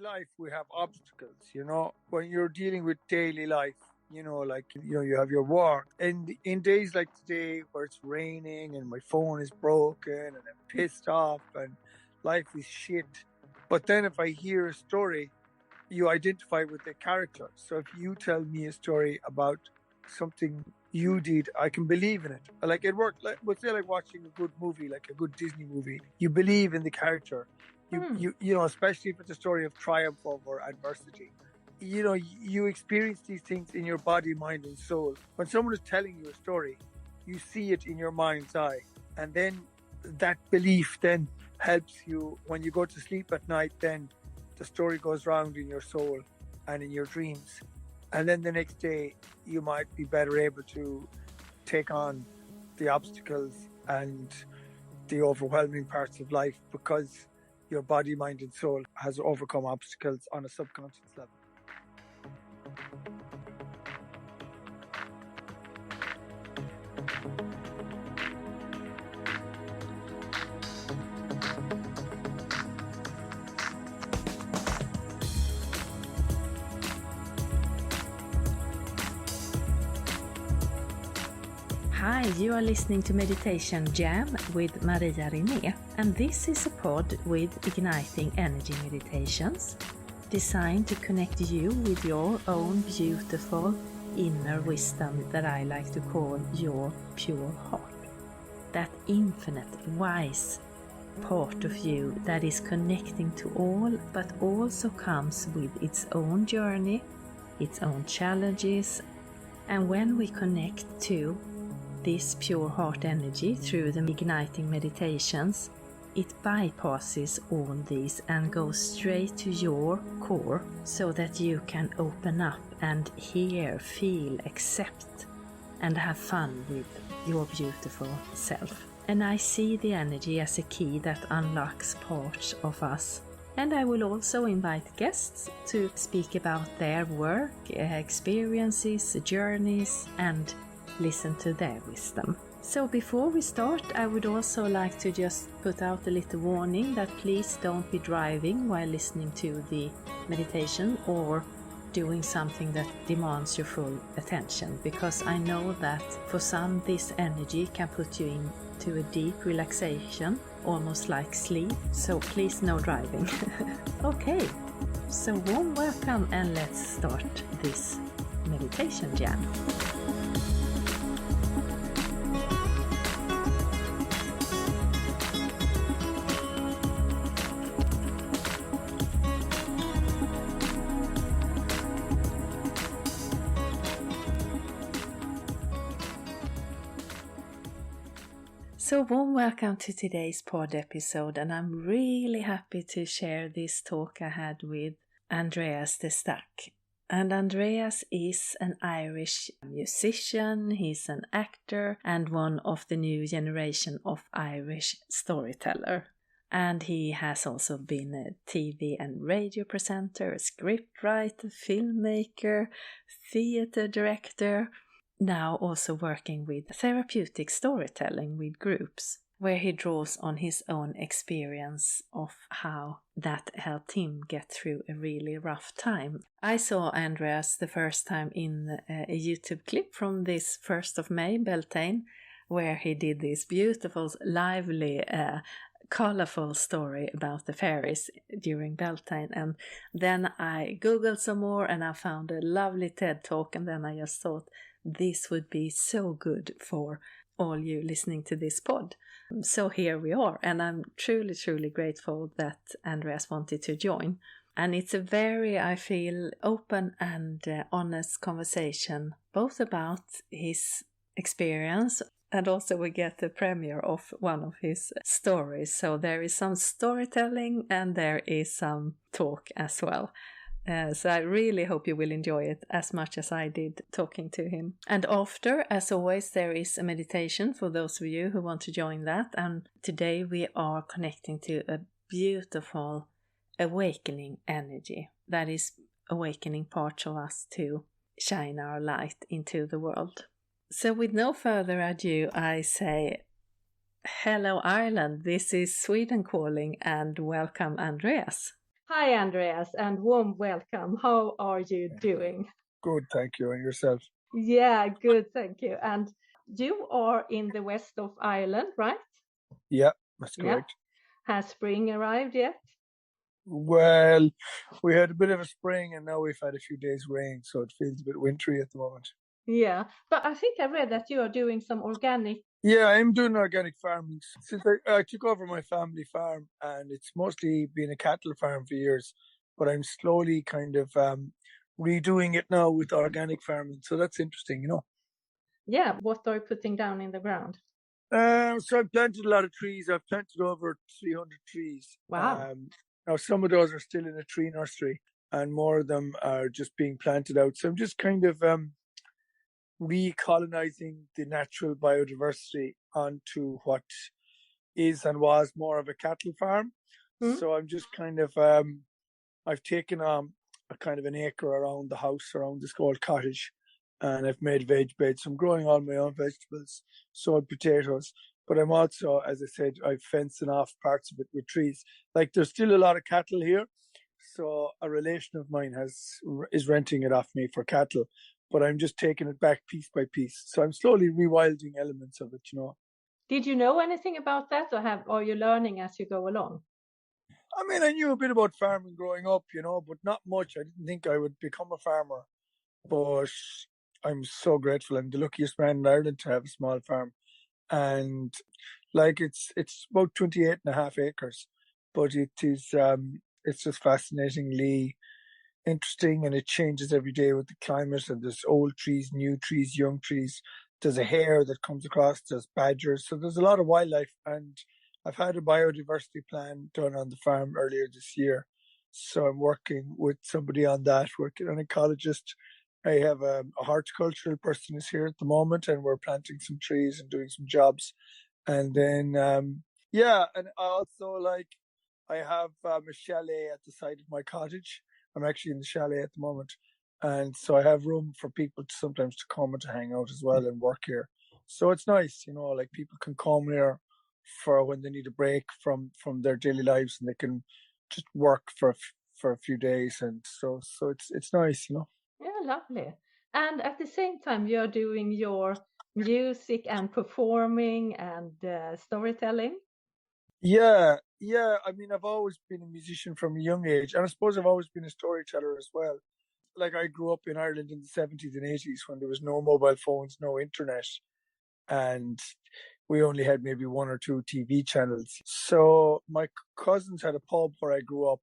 life we have obstacles, when you're dealing with daily life, you have your work. And in days like today where it's raining and my phone is broken and I'm pissed off and life is shit. But then if I hear a story, you identify with the character. So if you tell me a story about something you did, I can believe in it. Like it worked, let's say like watching a good movie, like a good Disney movie. You believe in the character. You especially if it's a story of triumph over adversity. You experience these things in your body, mind, and soul. When someone is telling you a story, you see it in your mind's eye. And then that belief then helps you when you go to sleep at night. Then the story goes round in your soul and in your dreams. And then the next day, you might be better able to take on the obstacles and the overwhelming parts of life because your body, mind, and soul has overcome obstacles on a subconscious level. Hi, you are listening to Meditation Jam with Maria Rinné, and this is a pod with igniting energy meditations designed to connect you with your own beautiful inner wisdom that I like to call your pure heart. That infinite, wise part of you that is connecting to all, but also comes with its own journey, its own challenges. And when we connect to this pure heart energy through the igniting meditations, it bypasses all these and goes straight to your core so that you can open up and hear, feel, accept and have fun with your beautiful self. And I see the energy as a key that unlocks parts of us. And I will also invite guests to speak about their work, experiences, journeys, and listen to their wisdom. So before we start, I would also like to just put out a little warning that please don't be driving while listening to the meditation or doing something that demands your full attention, because I know that for some this energy can put you into a deep relaxation, almost like sleep, so please no driving. Okay, so warm welcome and let's start this meditation jam. So warm welcome to today's pod episode, and I'm really happy to share this talk I had with Aindrias de Staic. And Aindrias is an Irish musician, he's an actor and one of the new generation of Irish storyteller. And he has also been a TV and radio presenter, a scriptwriter, filmmaker, theater director, now also working with therapeutic storytelling with groups, where he draws on his own experience of how that helped him get through a really rough time. I saw Aindrias the first time in a YouTube clip from this 1st of May, Beltane, where he did this beautiful, lively, colorful story about the fairies during Beltane. And then I googled some more and I found a lovely TED talk, and then I just thought, this would be so good for all you listening to this pod. So here we are, and I'm truly, truly grateful that Aindrias wanted to join. And it's a very, I feel, open and honest conversation, both about his experience, and also we get the premiere of one of his stories. So there is some storytelling and there is some talk as well. So I really hope you will enjoy it as much as I did talking to him. And after, as always, there is a meditation for those of you who want to join that. And today we are connecting to a beautiful awakening energy that is awakening parts of us to shine our light into the world. So with no further ado, I say, hello Ireland, this is Sweden calling, and welcome Aindrias. Hi, Andreas, and warm welcome. How are you doing? Good, thank you. And yourself? Yeah, good, thank you. And you are in the west of Ireland, right? Yeah, that's Yeah. correct. Has spring arrived yet? Well, we had a bit of a spring and now we've had a few days rain, so it feels a bit wintry at the moment. Yeah, but I think I read that you are doing some organic. Yeah, I'm doing organic farming. Since I took over my family farm, and it's mostly been a cattle farm for years, but I'm slowly kind of redoing it now with organic farming. So that's interesting. Yeah, what are you putting down in the ground? So I've planted a lot of trees. I've planted over 300 trees. Wow. Now some of those are still in a tree nursery, and more of them are just being planted out. So I'm just kind of recolonizing the natural biodiversity onto what is and was more of a cattle farm. Hmm? So I'm just kind of I've taken a kind of an acre around the house, around this old cottage, and I've made veg beds. So I'm growing all my own vegetables, sowed potatoes. But I'm also, as I said, I'm fencing off parts of it with trees. Like there's still a lot of cattle here, so a relation of mine is renting it off me for cattle. But I'm just taking it back piece by piece. So I'm slowly rewilding elements of it. Did you know anything about that, or are you learning as you go along? I mean, I knew a bit about farming growing up, but not much. I didn't think I would become a farmer. But I'm so grateful. I'm the luckiest man in Ireland to have a small farm. And like it's about 28 and a half acres. But it's just fascinatingly interesting, and it changes every day with the climate, and there's old trees, new trees, young trees. There's a hare that comes across, there's badgers, so there's a lot of wildlife. And I've had a biodiversity plan done on the farm earlier this year, so I'm working with somebody on that, working an ecologist. I have a horticultural person is here at the moment, and we're planting some trees and doing some jobs. And then yeah, and also like I have a chalet at the side of my cottage. I'm actually in the chalet at the moment, and so I have room for people to sometimes to come and to hang out as well and work here. So it's nice, like people can come here for when they need a break from their daily lives, and they can just work for a few days, and so it's nice. Yeah, lovely. And at the same time, you're doing your music and performing and storytelling. Yeah, yeah. I mean, I've always been a musician from a young age, and I suppose I've always been a storyteller as well. Like I grew up in Ireland in the 70s and 80s when there was no mobile phones, no internet, and we only had maybe one or two TV channels. So my cousins had a pub where I grew up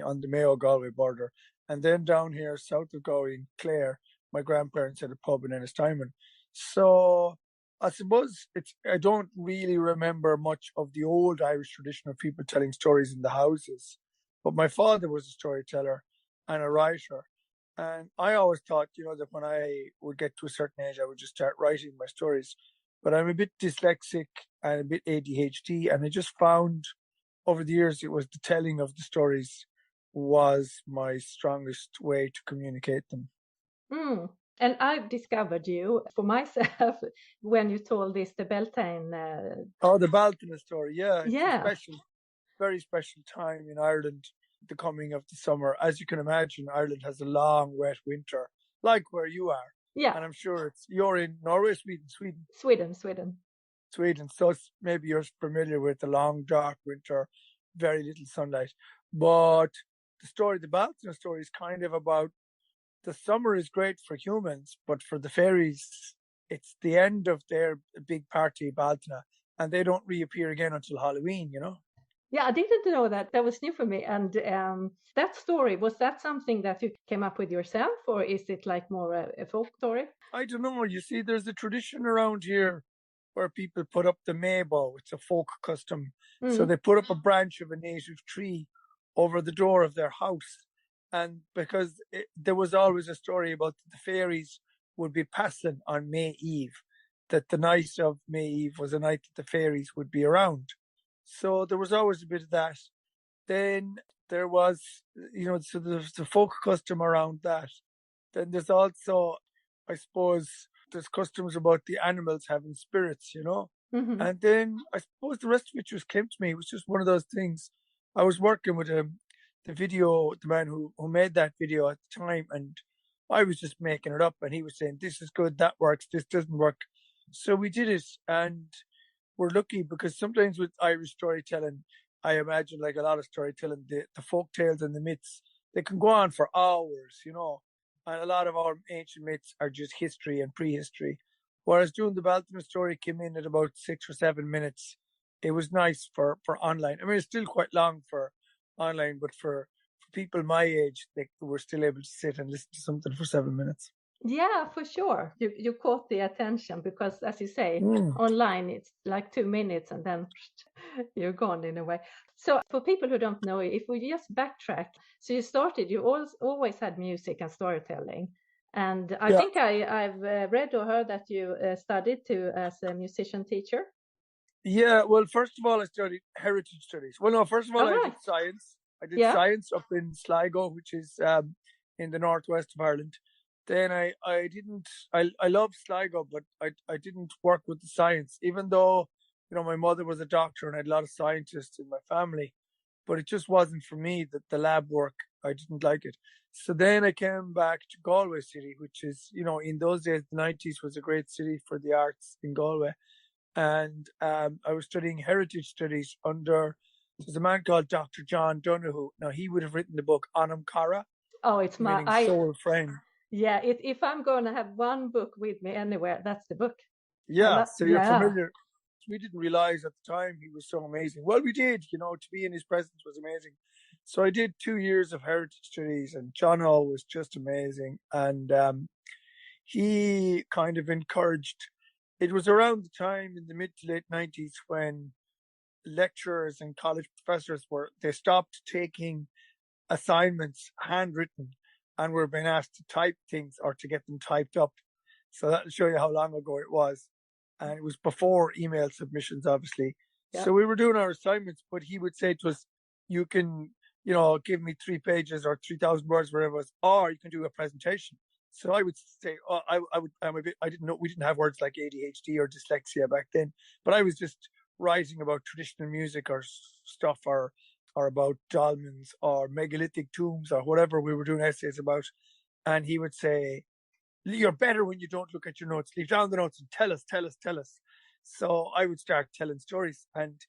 on the Mayo-Galway border. And then down here south of Galway in Clare, my grandparents had a pub in Ennistimon. So I suppose I don't really remember much of the old Irish tradition of people telling stories in the houses. But my father was a storyteller and a writer. And I always thought, that when I would get to a certain age, I would just start writing my stories. But I'm a bit dyslexic and a bit ADHD, and I just found over the years it was the telling of the stories was my strongest way to communicate them. Mm. And I've discovered you for myself when you told this, the Beltane. Oh, the Baltina story, yeah, it's a Yeah, special, very special time in Ireland, the coming of the summer. As you can imagine, Ireland has a long, wet winter, like where you are. yeah, And I'm sure you're in Norway, Sweden. Sweden. Sweden. So maybe you're familiar with the long, dark winter, very little sunlight. But the Baltina story is kind of about the summer is great for humans, but for the fairies, it's the end of their big party, Baltina, and they don't reappear again until Halloween. Yeah, I didn't know that. That was new for me. And that story, was that something that you came up with yourself, or is it like more a folk story? I don't know. You see, there's a tradition around here where people put up the Maybow. It's a folk custom. So Mm. they put up a branch of a native tree over the door of their house. And because there was always a story about the fairies would be passing on May Eve, that the night of May Eve was a night that the fairies would be around. So there was always a bit of that. Then there was, so there's the folk custom around that. Then there's also, I suppose, there's customs about the animals having spirits. Hmm. And then I suppose the rest of it just came to me. It was just one of those things. I was working with video, the man who made that video at the time, and I was just making it up, and he was saying, "This is good, that works, this doesn't work." So we did it, and we're lucky because sometimes with Irish storytelling, I imagine like a lot of storytelling, the folk tales and the myths, they can go on for hours, you know. And a lot of our ancient myths are just history and prehistory. Whereas doing the Baltimore story came in at about 6 or 7 minutes. It was nice for online. I mean, it's still quite long for online, but for people my age, they were still able to sit and listen to something for 7 minutes. Yeah, for sure. You caught the attention because, as you say, Mm. online it's like 2 minutes and then you're gone in a way. So, for people who don't know, if we just backtrack, so you always had music and storytelling. And I Yeah. think I've read or heard that you studied as a musician teacher. Yeah, well, first of all, I studied heritage studies. Well, no, first of all, All I did right. science. I did Yeah. science up in Sligo, which is in the northwest of Ireland. Then I didn't, I love Sligo, but I didn't work with the science, even though, you know, my mother was a doctor and I had a lot of scientists in my family, but it just wasn't for me, that the lab work, I didn't like it. So then I came back to Galway City, which is, you know, in those days, the 90s was a great city for the arts in Galway. And I was studying heritage studies under, there's a man called Dr. John Donoghue. Now, he would have written the book Anam Cara, Oh, it's meaning soul friend. yeah. If I'm going to have one book with me anywhere, that's the book. Yeah, so you're Yeah. familiar. We didn't realize at the time he was so amazing. Well, we did, you know, to be in his presence was amazing. So I did 2 years of heritage studies, and John Hall was just amazing. And he kind of encouraged, it was around the time in the mid to late 90s when lecturers and college professors they stopped taking assignments handwritten and were being asked to type things or to get them typed up. So that'll show you how long ago it was. And it was before email submissions, obviously. Yeah. So we were doing our assignments, but he would say to us, you can, you know, give me 3 pages or 3,000 words, whatever it was, or you can do a presentation. So I would say, oh, I didn't know, we didn't have words like ADHD or dyslexia back then, but I was just writing about traditional music or stuff, or about dolmens or megalithic tombs or whatever we were doing essays about. And he would say, you're better when you don't look at your notes. Leave down the notes and tell us, tell us, tell us. So I would start telling stories. And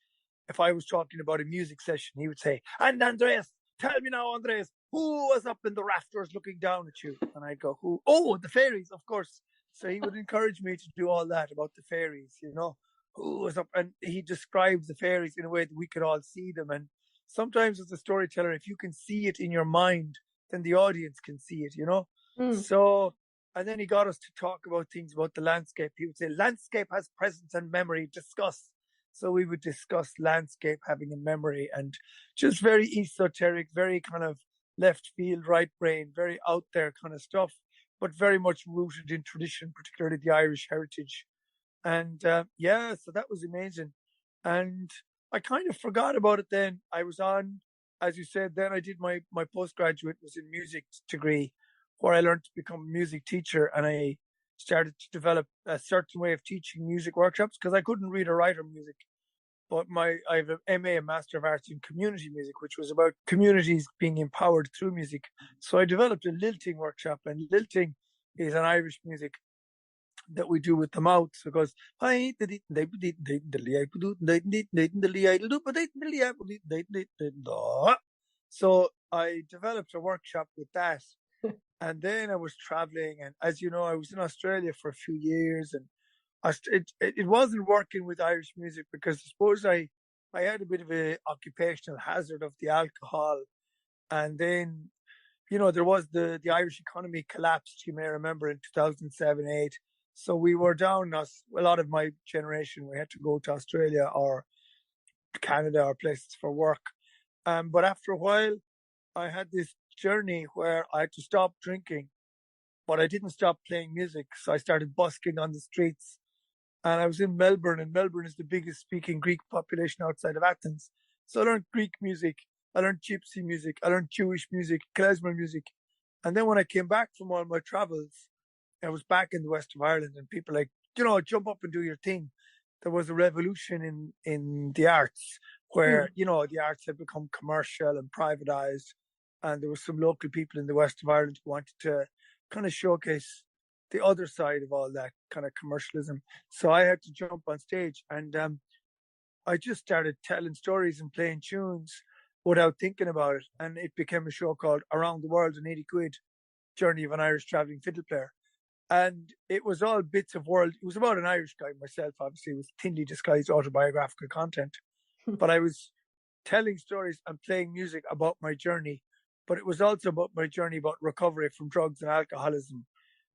if I was talking about a music session, he would say, and Andreas, tell me now, Andreas, who was up in the rafters looking down at you? And I'd go, who? Oh, the fairies, of course. So he would encourage me to do all that about the fairies, you know, who was up. And he describes the fairies in a way that we could all see them. And sometimes as a storyteller, if you can see it in your mind, then the audience can see it, you know? So, and then he got us to talk about things about the landscape. He would say, landscape has presence and memory, discuss. So we would discuss landscape having a memory, and just very esoteric, very kind of left field, right brain, very out there kind of stuff, but very much rooted in tradition, particularly the Irish heritage. And yeah, so that was amazing. And I kind of forgot about it then. I was on, as you said, then I did my postgraduate was in music degree, where I learned to become a music teacher, and I started to develop a certain way of teaching music workshops because I couldn't read or write or music. But I have an MA, a Master of Arts in Community Music, which was about communities being empowered through music. So I developed a lilting workshop, and lilting is an Irish music that we do with the mouth. So it goes, so I developed a workshop with that. And then I was traveling, and as you know, I was in Australia for a few years, and it wasn't working with Irish music because I suppose I had a bit of a occupational hazard of the alcohol. And then, you know, there was the Irish economy collapsed, you may remember, in 2007, 8. So we were down, a lot of my generation, we had to go to Australia or Canada or places for work. But after a while, I had this journey where I had to stop drinking, but I didn't stop playing music. So I started busking on the streets. And I was in Melbourne, and Melbourne is the biggest speaking Greek population outside of Athens. So I learned Greek music, I learned Gypsy music, I learned Jewish music, klezmer music. And then when I came back from all my travels, I was back in the west of Ireland, and people like, you know, jump up and do your thing. There was a revolution in the arts where, you know, the arts had become commercial and privatized. and there were some local people in the west of Ireland who wanted to kind of showcase the other side of all that kind of commercialism. So I had to jump on stage, and I just started telling stories and playing tunes without thinking about it. And it became a show called Around the World in 80 Quid, Journey of an Irish Travelling Fiddle Player. And it was all bits of world. It was about an Irish guy myself, obviously, with thinly disguised autobiographical content. But I was telling stories and playing music about my journey. But it was also about my journey about recovery from drugs and alcoholism.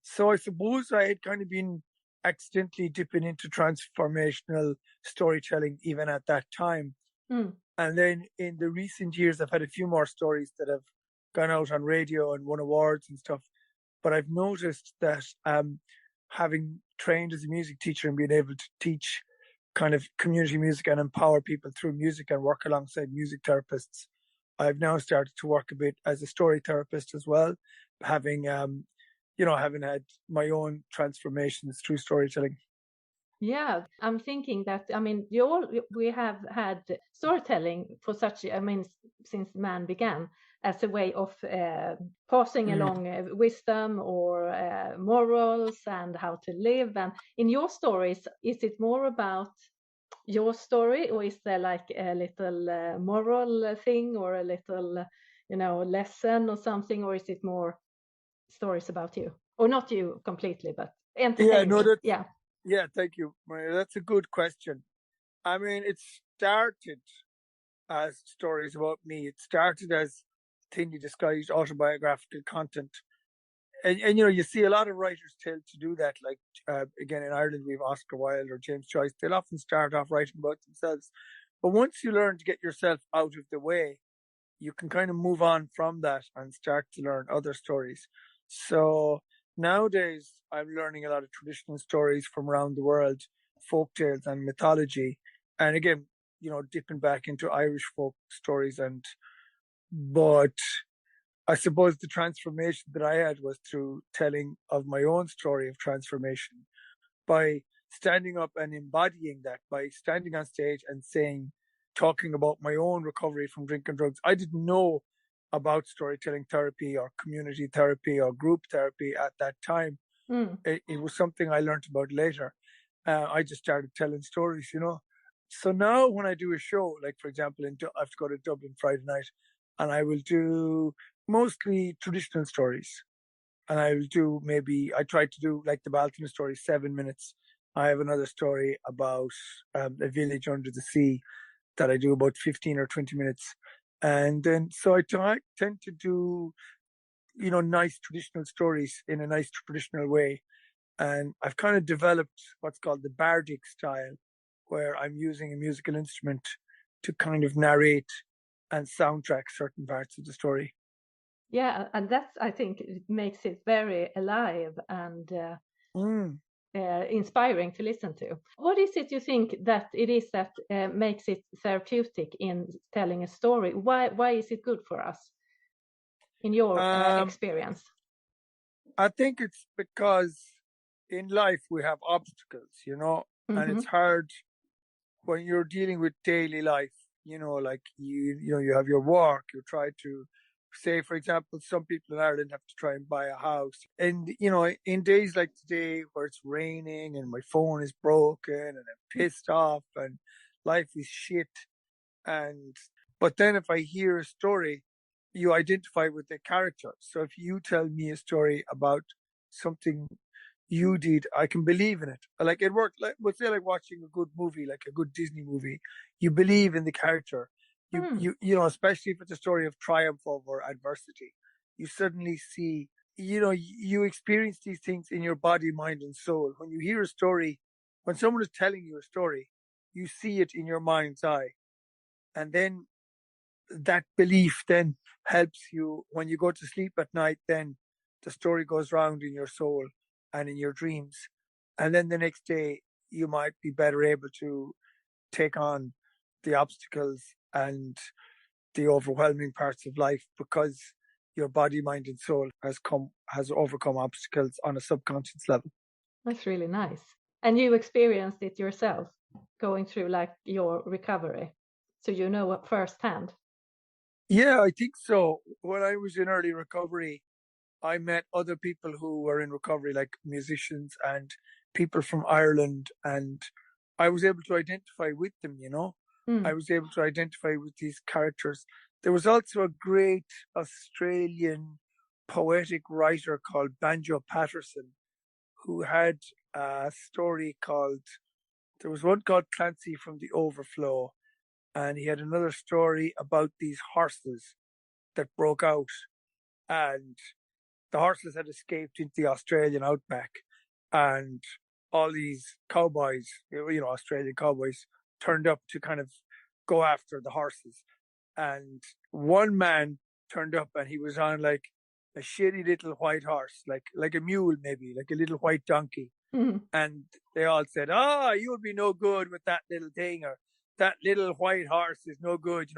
So I suppose I had kind of been accidentally dipping into transformational storytelling even at that time. And then in the recent years, I've had a few more stories that have gone out on radio and won awards and stuff. But I've noticed that having trained as a music teacher and being able to teach kind of community music and empower people through music and work alongside music therapists, I've now started to work a bit as a story therapist as well, having having had my own transformations through storytelling. Yeah, I'm thinking that, I mean, we have had storytelling for such, I mean, since man began, as a way of passing along wisdom or morals and how to live. And in your stories, is it more about your story, or is there like a little moral thing or a little, lesson or something, or is it more stories about you? Or not you completely, but entertaining. Yeah, thank you, Maria. That's a good question. I mean, it started as stories about me. It started as thinly disguised autobiographical content. And you see a lot of writers tend to do that. Like, again, in Ireland, we have Oscar Wilde or James Joyce. They'll often start off writing about themselves. But once you learn to get yourself out of the way, you can kind of move on from that and start to learn other stories. So nowadays, I'm learning a lot of traditional stories from around the world, folk tales and mythology. And again, dipping back into Irish folk stories. But I suppose the transformation that I had was through telling of my own story of transformation, by standing up and embodying that, by standing on stage and talking about my own recovery from drinking drugs. I didn't know about storytelling therapy or community therapy or group therapy at that time. It was something I learned about later. I just started telling stories, So now when I do a show, like for example, I have to go to Dublin Friday night, and I will do mostly traditional stories. And I try to do like the Baltimore story, 7 minutes. I have another story about a village under the sea that I do about 15 or 20 minutes. And then, so I tend to do, nice traditional stories in a nice traditional way. And I've kind of developed what's called the bardic style, where I'm using a musical instrument to kind of narrate and soundtrack certain parts of the story. Yeah, and that's, I think, it makes it very alive and inspiring to listen to. What is it you think that it is that makes it therapeutic in telling a story? Why is it good for us, in your experience? I think it's because in life we have obstacles, and it's hard when you're dealing with daily life. Like you have your work. You try to say, for example, some people in Ireland have to try and buy a house, and in days like today where it's raining and my phone is broken and I'm pissed off and life is shit. But then if I hear a story, you identify with the character. So if you tell me a story about something you did, I can believe in it. Like it worked. Like, let's say, like watching a good movie, like a good Disney movie, you believe in the character. Especially if it's a story of triumph over adversity, you suddenly see, you experience these things in your body, mind, and soul. When you hear a story, when someone is telling you a story, you see it in your mind's eye, and then that belief then helps you when you go to sleep at night. Then the story goes round in your soul and in your dreams, and then the next day you might be better able to take on the obstacles and the overwhelming parts of life, because your body, mind, and soul has overcome obstacles on a subconscious level. That's really nice. And you experienced it yourself, going through like your recovery, so firsthand. Yeah, I think so. When I was in early recovery, I met other people who were in recovery, like musicians and people from Ireland, and I was able to identify with them, you know. I Mm. was able to identify with these characters. There was also a great Australian poetic writer called Banjo Patterson who had a story called, there was one called Clancy from the Overflow, and he had another story about these horses that broke out, and the horses had escaped into the Australian outback, and all these cowboys, Australian cowboys, turned up to kind of go after the horses. And one man turned up, and he was on like a shitty little white horse, like a mule, maybe like a little white donkey. Mm. And they all said, "Ah, you'll be no good with that little thing, or that little white horse is no good.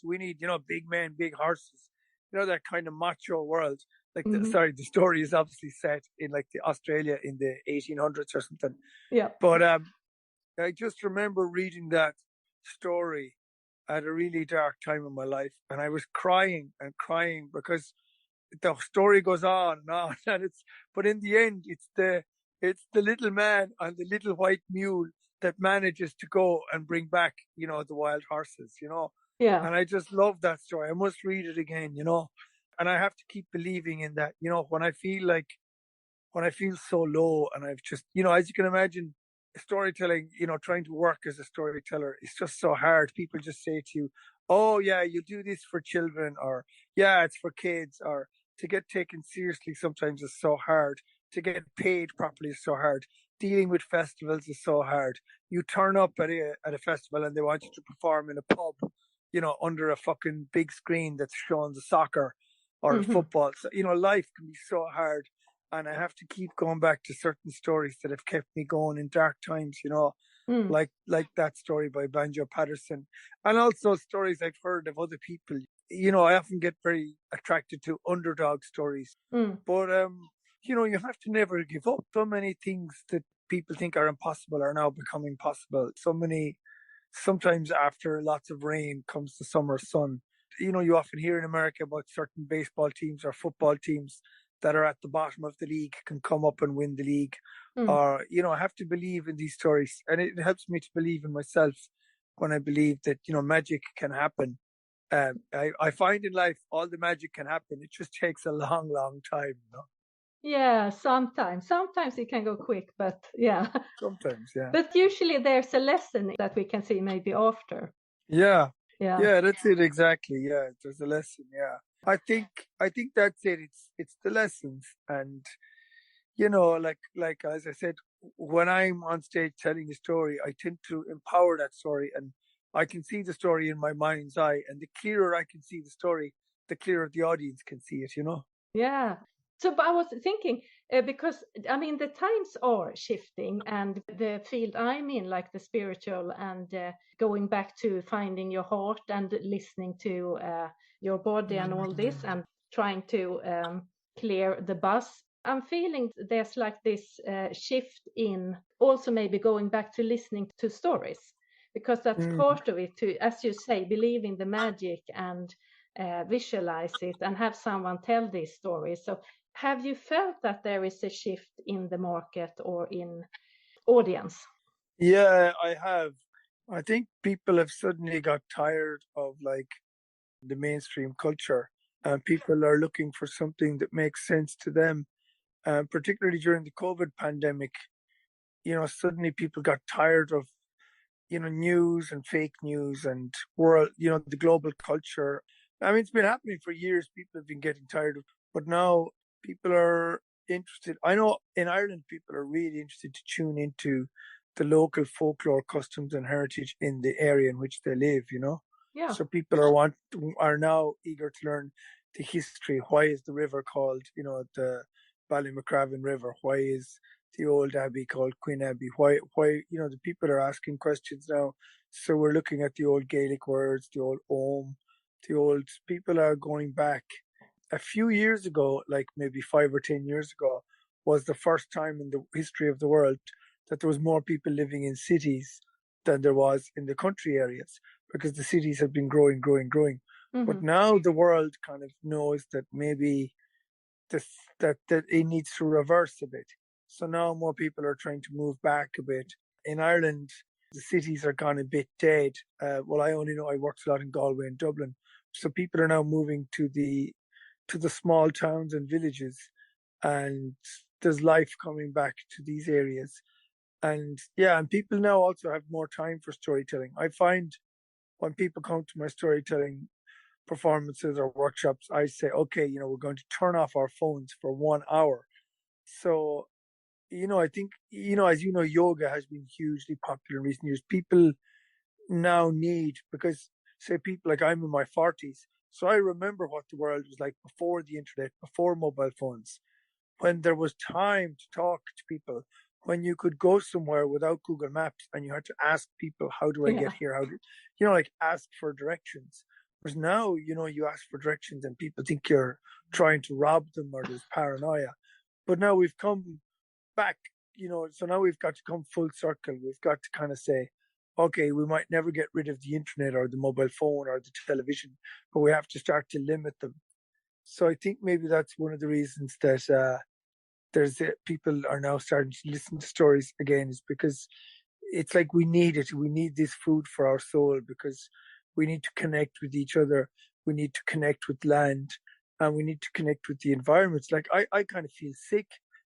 We need, big men, big horses. That kind of macho world." Mm-hmm. The story is obviously set in like the Australia in the 1800s or something. Yeah. But I just remember reading that story at a really dark time in my life, and I was crying and crying because the story goes on and on, but in the end, it's the little man on the little white mule that manages to go and bring back, the wild horses. Yeah. And I just love that story. I must read it again. And I have to keep believing in that. When I feel so low, and I've just, as you can imagine, storytelling, trying to work as a storyteller is just so hard. People just say to you, "Oh yeah, you do this for children," or "Yeah, it's for kids," or to get taken seriously sometimes is so hard. To get paid properly is so hard. Dealing with festivals is so hard. You turn up at a festival and they want you to perform in a pub, under a fucking big screen that's showing the soccer or the Mm-hmm. football. So, life can be so hard, and I have to keep going back to certain stories that have kept me going in dark times, Mm. like that story by Banjo Patterson, and also stories I've heard of other people. I often get very attracted to underdog stories, Mm. but you have to never give up. So many things that people think are impossible are now becoming possible. Sometimes after lots of rain comes the summer sun. You often hear in America about certain baseball teams or football teams that are at the bottom of the league can come up and win the league. Mm. Or, I have to believe in these stories. And it helps me to believe in myself when I believe that, magic can happen. I find in life all the magic can happen. It just takes a long, long time. Yeah, sometimes it can go quick, but yeah. Sometimes, yeah. But usually there's a lesson that we can see maybe after. Yeah. Yeah. Yeah, that's it exactly. Yeah, there's a lesson. Yeah. I think that's it. It's the lessons. And like as I said, when I'm on stage telling a story, I tend to empower that story, and I can see the story in my mind's eye. And the clearer I can see the story, the clearer the audience can see it. Yeah. So, but I was thinking, because I mean, the times are shifting, and the field I'm in, like the spiritual and going back to finding your heart and listening to your body and all this, and trying to clear the buzz. I'm feeling there's like this shift in also maybe going back to listening to stories, because that's Mm. part of it, to, as you say, believe in the magic and visualize it and have someone tell these stories. So have you felt that there is a shift in the market or in audience? Yeah, I have. I think people have suddenly got tired of like the mainstream culture, and people are looking for something that makes sense to them. Particularly during the COVID pandemic, suddenly people got tired of news and fake news and world, the global culture. I mean, it's been happening for years. People have been getting tired of, but now people are interested. I know in Ireland, people are really interested to tune into the local folklore, customs, and heritage in the area in which they live. Yeah. So people are now eager to learn the history. Why is the river called, the Ballymacravan River? Why is the old abbey called Queen Abbey? Why, the people are asking questions now. So we're looking at the old Gaelic words, the old Om, people are going back. A few years ago, like maybe 5 or 10 years ago, was the first time in the history of the world that there was more people living in cities than there was in the country areas, because the cities have been growing, growing, growing. But now the world kind of knows that maybe that it needs to reverse a bit. So now more people are trying to move back a bit. In Ireland, the cities are gone a bit dead. Well, I only know I worked a lot in Galway and Dublin, so people are now moving to the small towns and villages, and there's life coming back to these areas. And yeah, and people now also have more time for storytelling. I find when people come to my storytelling performances or workshops, I say, okay, we're going to turn off our phones for 1 hour. So, I think, as yoga has been hugely popular in recent years. People now need, because say people like I'm in my 40s, so I remember what the world was like before the internet, before mobile phones, when there was time to talk to people, when you could go somewhere without Google Maps and you had to ask people, how do I get here? How do like ask for directions? Whereas now, you ask for directions and people think you're trying to rob them or there's paranoia. But now we've come back, so now we've got to come full circle. We've got to kind of say, okay, we might never get rid of the internet or the mobile phone or the television, but we have to start to limit them. So I think maybe that's one of the reasons that people are now starting to listen to stories again, is because it's like we need it. We need this food for our soul, because we need to connect with each other. We need to connect with land, and we need to connect with the environment. Like I kind of feel sick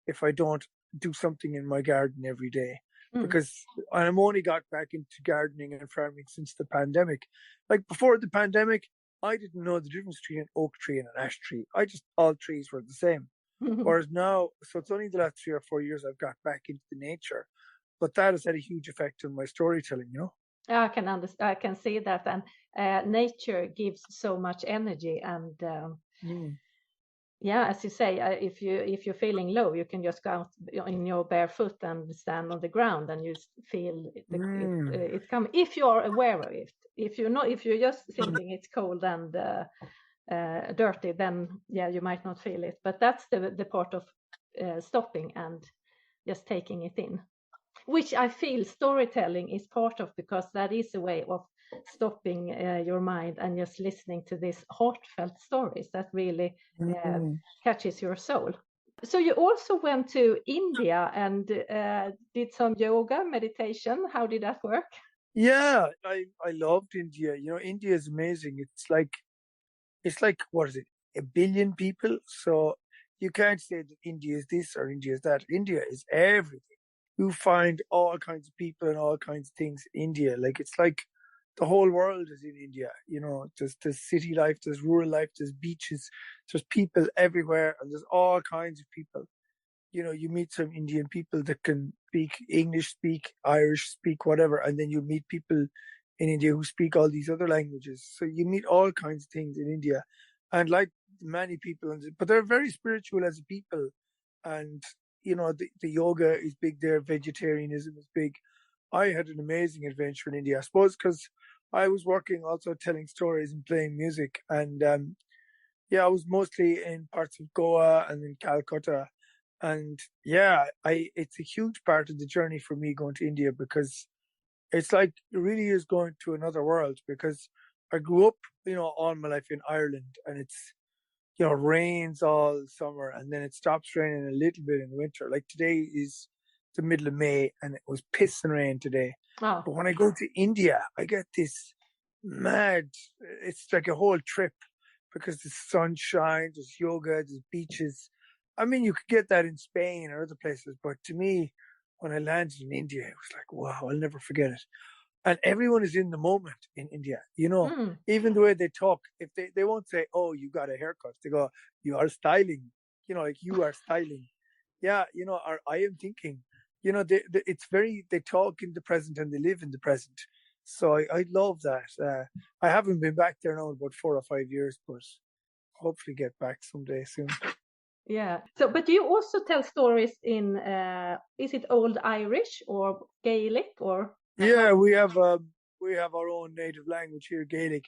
if I don't do something in my garden every day, because I'm only got back into gardening and farming since the pandemic. Like before the pandemic, I didn't know the difference between an oak tree and an ash tree. All trees were the same. Whereas now, so it's only the last 3 or 4 years I've got back into the nature, but that has had a huge effect on my storytelling, I can understand. I can see that, and nature gives so much energy, and yeah, as you say, if you're feeling low, you can just go out in your barefoot and stand on the ground, and you feel it come. If you are aware of it, if you're just thinking it's cold and dirty, then yeah, you might not feel it. But that's the part of stopping and just taking it in, which I feel storytelling is part of, because that is a way of stopping your mind and just listening to these heartfelt stories that really catches your soul. So you also went to India and did some yoga, meditation. How did that work? Yeah, I loved India. India is amazing. It's like, what is it, 1 billion people? So you can't say that India is this or India is that. India is everything. You find all kinds of people and all kinds of things in India. Like, it's like the whole world is in India. There's city life, there's rural life, there's beaches, there's people everywhere, and there's all kinds of people. You meet some Indian people that can speak English, speak Irish, speak whatever, and then you meet people in India who speak all these other languages. So you meet all kinds of things in India, and like many people, but they're very spiritual as a people, and the yoga is big there, vegetarianism is big. I had an amazing adventure in India, I suppose, because I was working also telling stories and playing music, and I was mostly in parts of Goa and in Calcutta. And yeah, it's a huge part of the journey for me going to India, because it's like it really is going to another world, because I grew up, all my life in Ireland, and it's, rains all summer and then it stops raining a little bit in the winter. Like today is the middle of May and it was pissing rain today. Oh. But when I go to India, I get this mad, it's like a whole trip, because the sun shines, there's yoga, there's beaches. I mean, you could get that in Spain or other places, but to me, when I landed in India, it was like, wow, I'll never forget it. And everyone is in the moment in India, even the way they talk. If they won't say, oh, you got a haircut. They go, you are styling, like you are styling. Yeah, or I am thinking, it's they talk in the present and they live in the present. So I love that. I haven't been back there now in about 4 or 5 years, but hopefully get back someday soon. Yeah. So, but do you also tell stories in, is it Old Irish or Gaelic or? Yeah, we have our own native language here, Gaelic.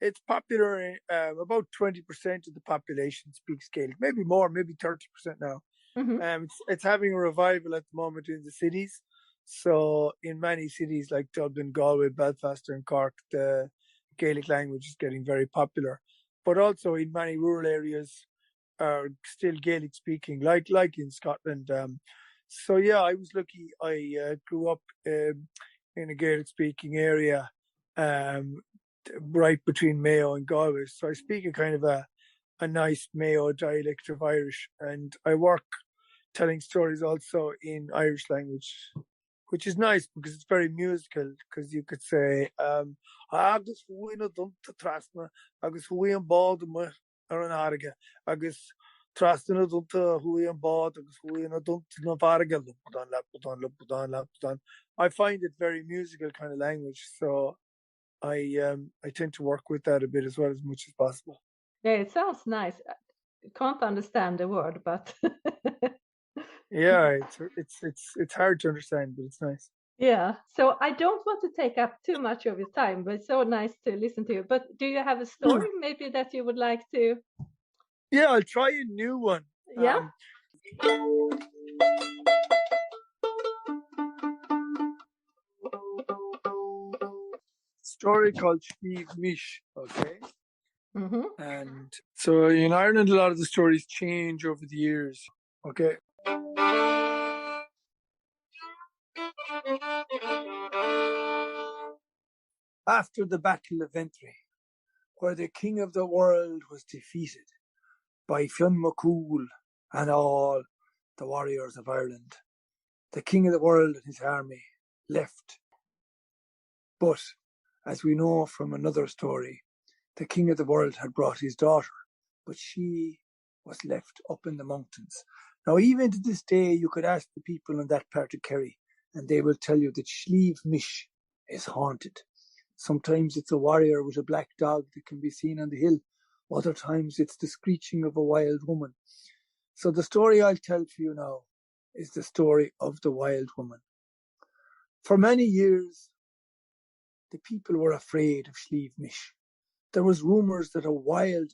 It's popular. About 20% of the population speaks Gaelic. Maybe more, maybe 30% now. Mm-hmm. It's having a revival at the moment in the cities. So in many cities like Dublin, Galway, Belfast, and Cork, the Gaelic language is getting very popular. But also in many rural areas are still Gaelic speaking, like in Scotland. So yeah, I was lucky. I grew up in a Gaelic speaking area, um, right between Mayo and Galway. So I speak a kind of a nice Mayo dialect of Irish, and I work telling stories also in Irish language, which is nice because it's very musical. Because you could say, agus huina dunta trasna, agus hui an bod me ar an harige, agus trasna dunta hui an bod, agus hui na dunta na varige, lupudan. I find it very musical kind of language, so I tend to work with that a bit as well, as much as possible. Yeah, it sounds nice. I can't understand the word, but yeah, it's hard to understand, but it's nice. Yeah, so I don't want to take up too much of your time, but it's so nice to listen to you. But do you have a story maybe that you would like to? Yeah, I'll try a new one. Yeah. Story called Slieve Mish, okay? Mm-hmm. And so in Ireland, a lot of the stories change over the years, okay? After the Battle of Ventry, where the king of the world was defeated by Fionn McCool and all the warriors of Ireland, the king of the world and his army left. But, as we know from another story, the king of the world had brought his daughter, but she was left up in the mountains. Now, even to this day, you could ask the people in that part of Kerry, and they will tell you that Slieve Mish is haunted. Sometimes it's a warrior with a black dog that can be seen on the hill. Other times it's the screeching of a wild woman. So the story I'll tell for you now is the story of the wild woman. For many years, the people were afraid of Slieve Mish. There was rumours that a wild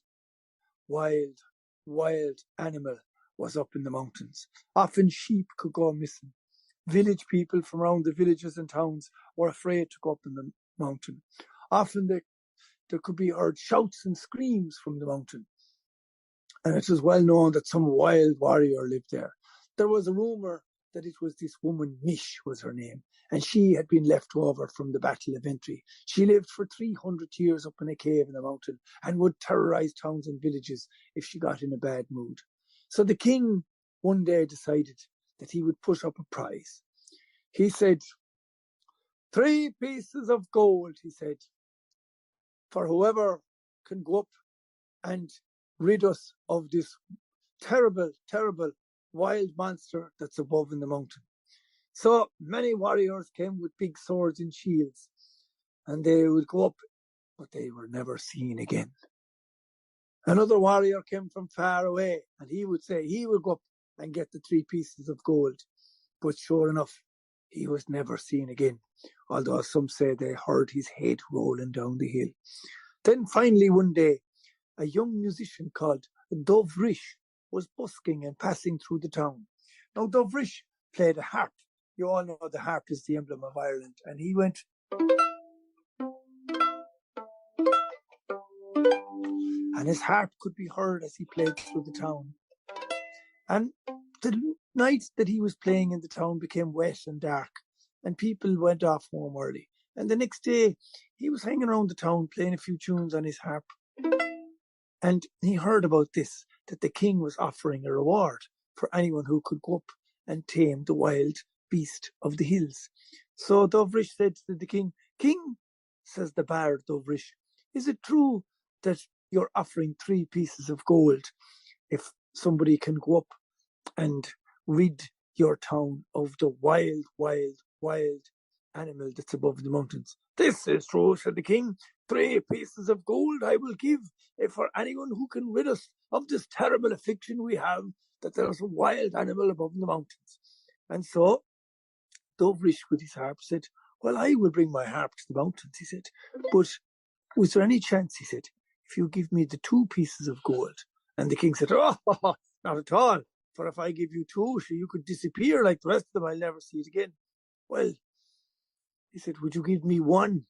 animal was up in the mountains. Often sheep could go missing. Village people from around the villages and towns were afraid to go up in the mountain. Often there could be heard shouts and screams from the mountain. And it was well known that some wild warrior lived there. There was a rumour that it was this woman, Mish was her name, and she had been left over from the Battle of Ventry. She lived for 300 years up in a cave in the mountain and would terrorise towns and villages if she got in a bad mood. So the king one day decided that he would put up a prize. He said, 3 pieces of gold, he said, for whoever can go up and rid us of this terrible, terrible wild monster that's above in the mountain. So many warriors came with big swords and shields, and they would go up, but they were never seen again. Another warrior came from far away, and he would say he would go up and get the 3 pieces of gold. But sure enough, he was never seen again, although some say they heard his head rolling down the hill. Then finally one day, a young musician called Dovrish was busking and passing through the town. Now Dovrish played a harp. You all know the harp is the emblem of Ireland. And he went, and his harp could be heard as he played through the town. And the night that he was playing in the town became wet and dark, and people went off home early. And the next day, he was hanging around the town playing a few tunes on his harp. And he heard about this, that the king was offering a reward for anyone who could go up and tame the wild beast of the hills. So Dovrish said to the king, "King," says the bard Dovrish, "is it true that you're offering 3 pieces of gold if somebody can go up and rid your town of the wild animal that's above the mountains?" "This is true," said the king. 3 pieces of gold I will give if for anyone who can rid us of this terrible affliction we have, that there's a wild animal above the mountains. And so Dovrish with his harp said, "Well, I will bring my harp to the mountains," he said. "But was there any chance," he said, "if you give me the 2 pieces of gold?" And the king said, "Oh, not at all. For if I give you 2, you could disappear like the rest of them. I'll never see it again." "Well," he said, "would you give me 1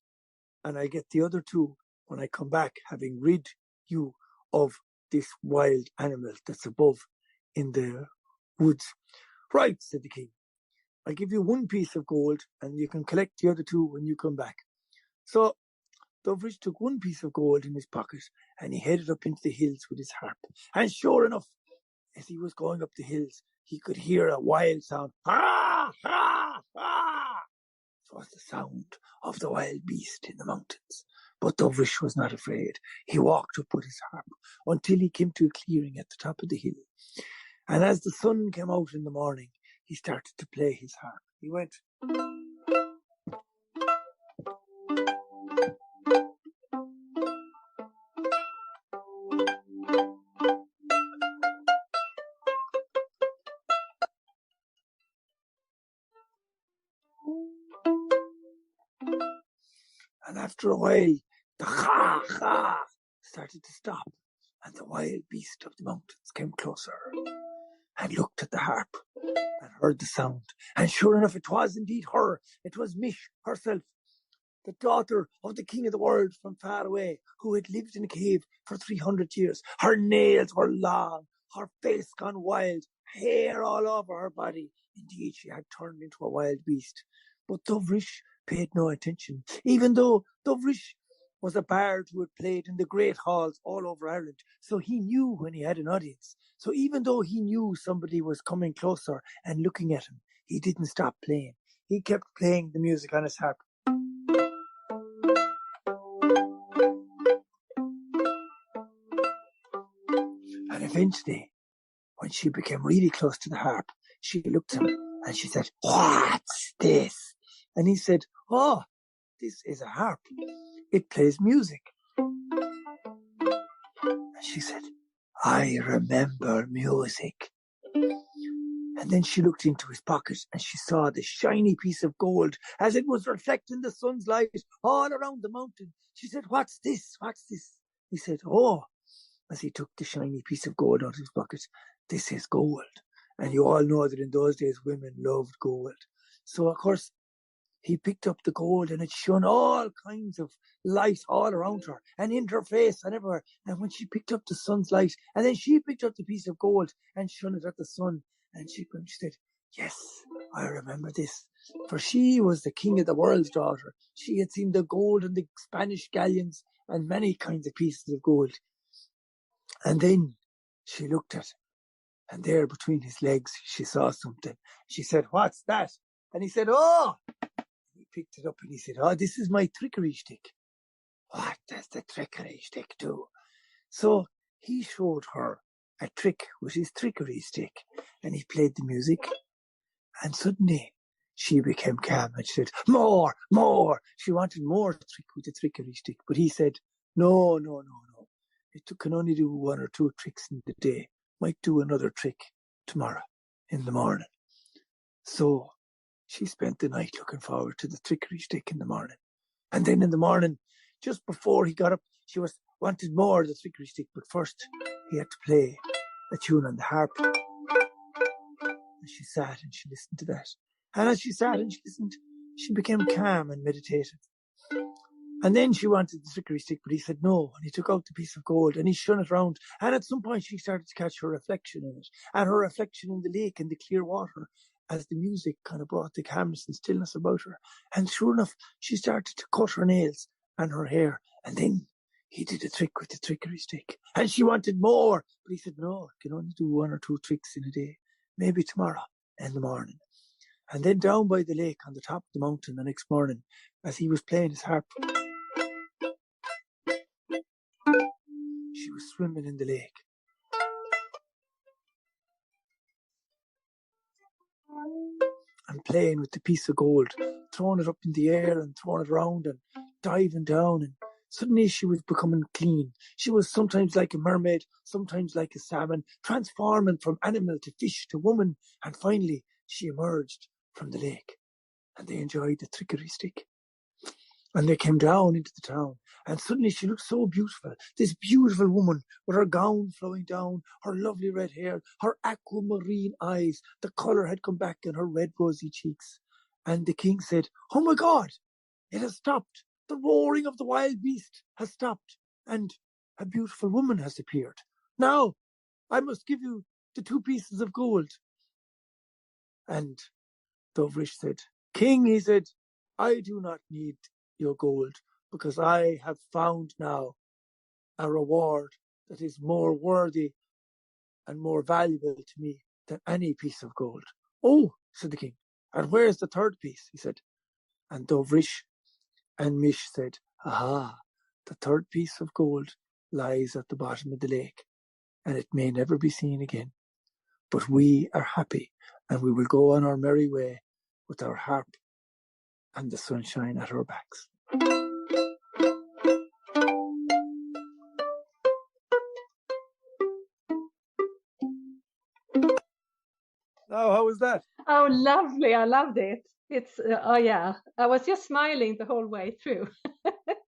and I get the other 2? when I come back, having rid you of this wild animal that's above in the woods. Right, said the king. I'll give you 1 piece of gold and you can collect the other 2 when you come back. So Doveridge took 1 piece of gold in his pocket and he headed up into the hills with his harp. And sure enough, as he was going up the hills, he could hear a wild sound. Ha, ha, ha! It was the sound of the wild beast in the mountains. But Doveridge was not afraid. He walked up with his harp until he came to a clearing at the top of the hill. And as the sun came out in the morning, he started to play his harp. He went... And after a while, the ha-ha started to stop, and the wild beast of the mountains came closer and looked at the harp and heard the sound. And sure enough, it was indeed her. It was Mish herself, the daughter of the king of the world from far away, who had lived in a cave for 300 years. Her nails were long, her face gone wild, hair all over her body. Indeed, she had turned into a wild beast. But Doveridge paid no attention, even though Doveridge was a bard who had played in the great halls all over Ireland. So he knew when he had an audience. So even though he knew somebody was coming closer and looking at him, he didn't stop playing. He kept playing the music on his harp. And eventually, when she became really close to the harp, she looked at him and she said, "What's this?" And he said, "Oh, this is a harp. It plays music." And she said, "I remember music." And then she looked into his pocket and she saw the shiny piece of gold as it was reflecting the sun's light all around the mountain. She said, "What's this? What's this?" He said, "Oh," as he took the shiny piece of gold out of his pocket, "this is gold." And you all know that in those days women loved gold. So of course he picked up the gold and it shone all kinds of light all around her and in her face and everywhere. And when she picked up the sun's light and then she picked up the piece of gold and shone it at the sun, and she said, "Yes, I remember this." For she was the king of the world's daughter. She had seen the gold in the Spanish galleons and many kinds of pieces of gold. And then she looked at him, and there between his legs she saw something. She said, "What's that?" And he said, "Oh!" He picked it up and he said, "Oh, this is my trickery stick." "What does the trickery stick do?" So he showed her a trick with his trickery stick, and he played the music, and suddenly she became calm and she said, "More, more." She wanted more trick with the trickery stick, but he said, "No, no, no, no. It can only do 1 or 2 tricks in the day. Might do another trick tomorrow in the morning." So she spent the night looking forward to the trickery stick in the morning. And then in the morning, just before he got up, she wanted more of the trickery stick, but first he had to play a tune on the harp. And she sat and she listened to that. And as she sat and she listened, she became calm and meditative. And then she wanted the trickery stick, but he said no. And he took out the piece of gold and he shone it around. And at some point she started to catch her reflection in it, and her reflection in the lake and the clear water, as the music kind of brought the calmness and stillness about her. And sure enough, she started to cut her nails and her hair. And then he did a trick with the trickery stick. And she wanted more, but he said, "No, I can only do 1 or 2 tricks in a day. Maybe tomorrow in the morning." And then down by the lake on the top of the mountain the next morning, as he was playing his harp, she was swimming in the lake. And playing with the piece of gold, throwing it up in the air and throwing it around and diving down. And suddenly she was becoming clean. She was sometimes like a mermaid, sometimes like a salmon, transforming from animal to fish to woman. And finally she emerged from the lake, and they enjoyed the trickery stick. And they came down into the town, and suddenly she looked so beautiful. This beautiful woman with her gown flowing down, her lovely red hair, her aquamarine eyes, the colour had come back in her red rosy cheeks. And the king said, "Oh my God, it has stopped. the roaring of the wild beast has stopped, and a beautiful woman has appeared. Now, I must give you the 2 pieces of gold. And Dovrish said, King, he said, I do not need your gold, because I have found now a reward that is more worthy and more valuable to me than any piece of gold. Oh, said the king, and where's the 3rd piece? He said. And Dovrish and Mish said, aha, the 3rd piece of gold lies at the bottom of the lake, and it may never be seen again. But we are happy, and we will go on our merry way with our harp and the sunshine at our backs. Oh, how was that? Oh, lovely. I loved it. It's, oh yeah, I was just smiling the whole way through.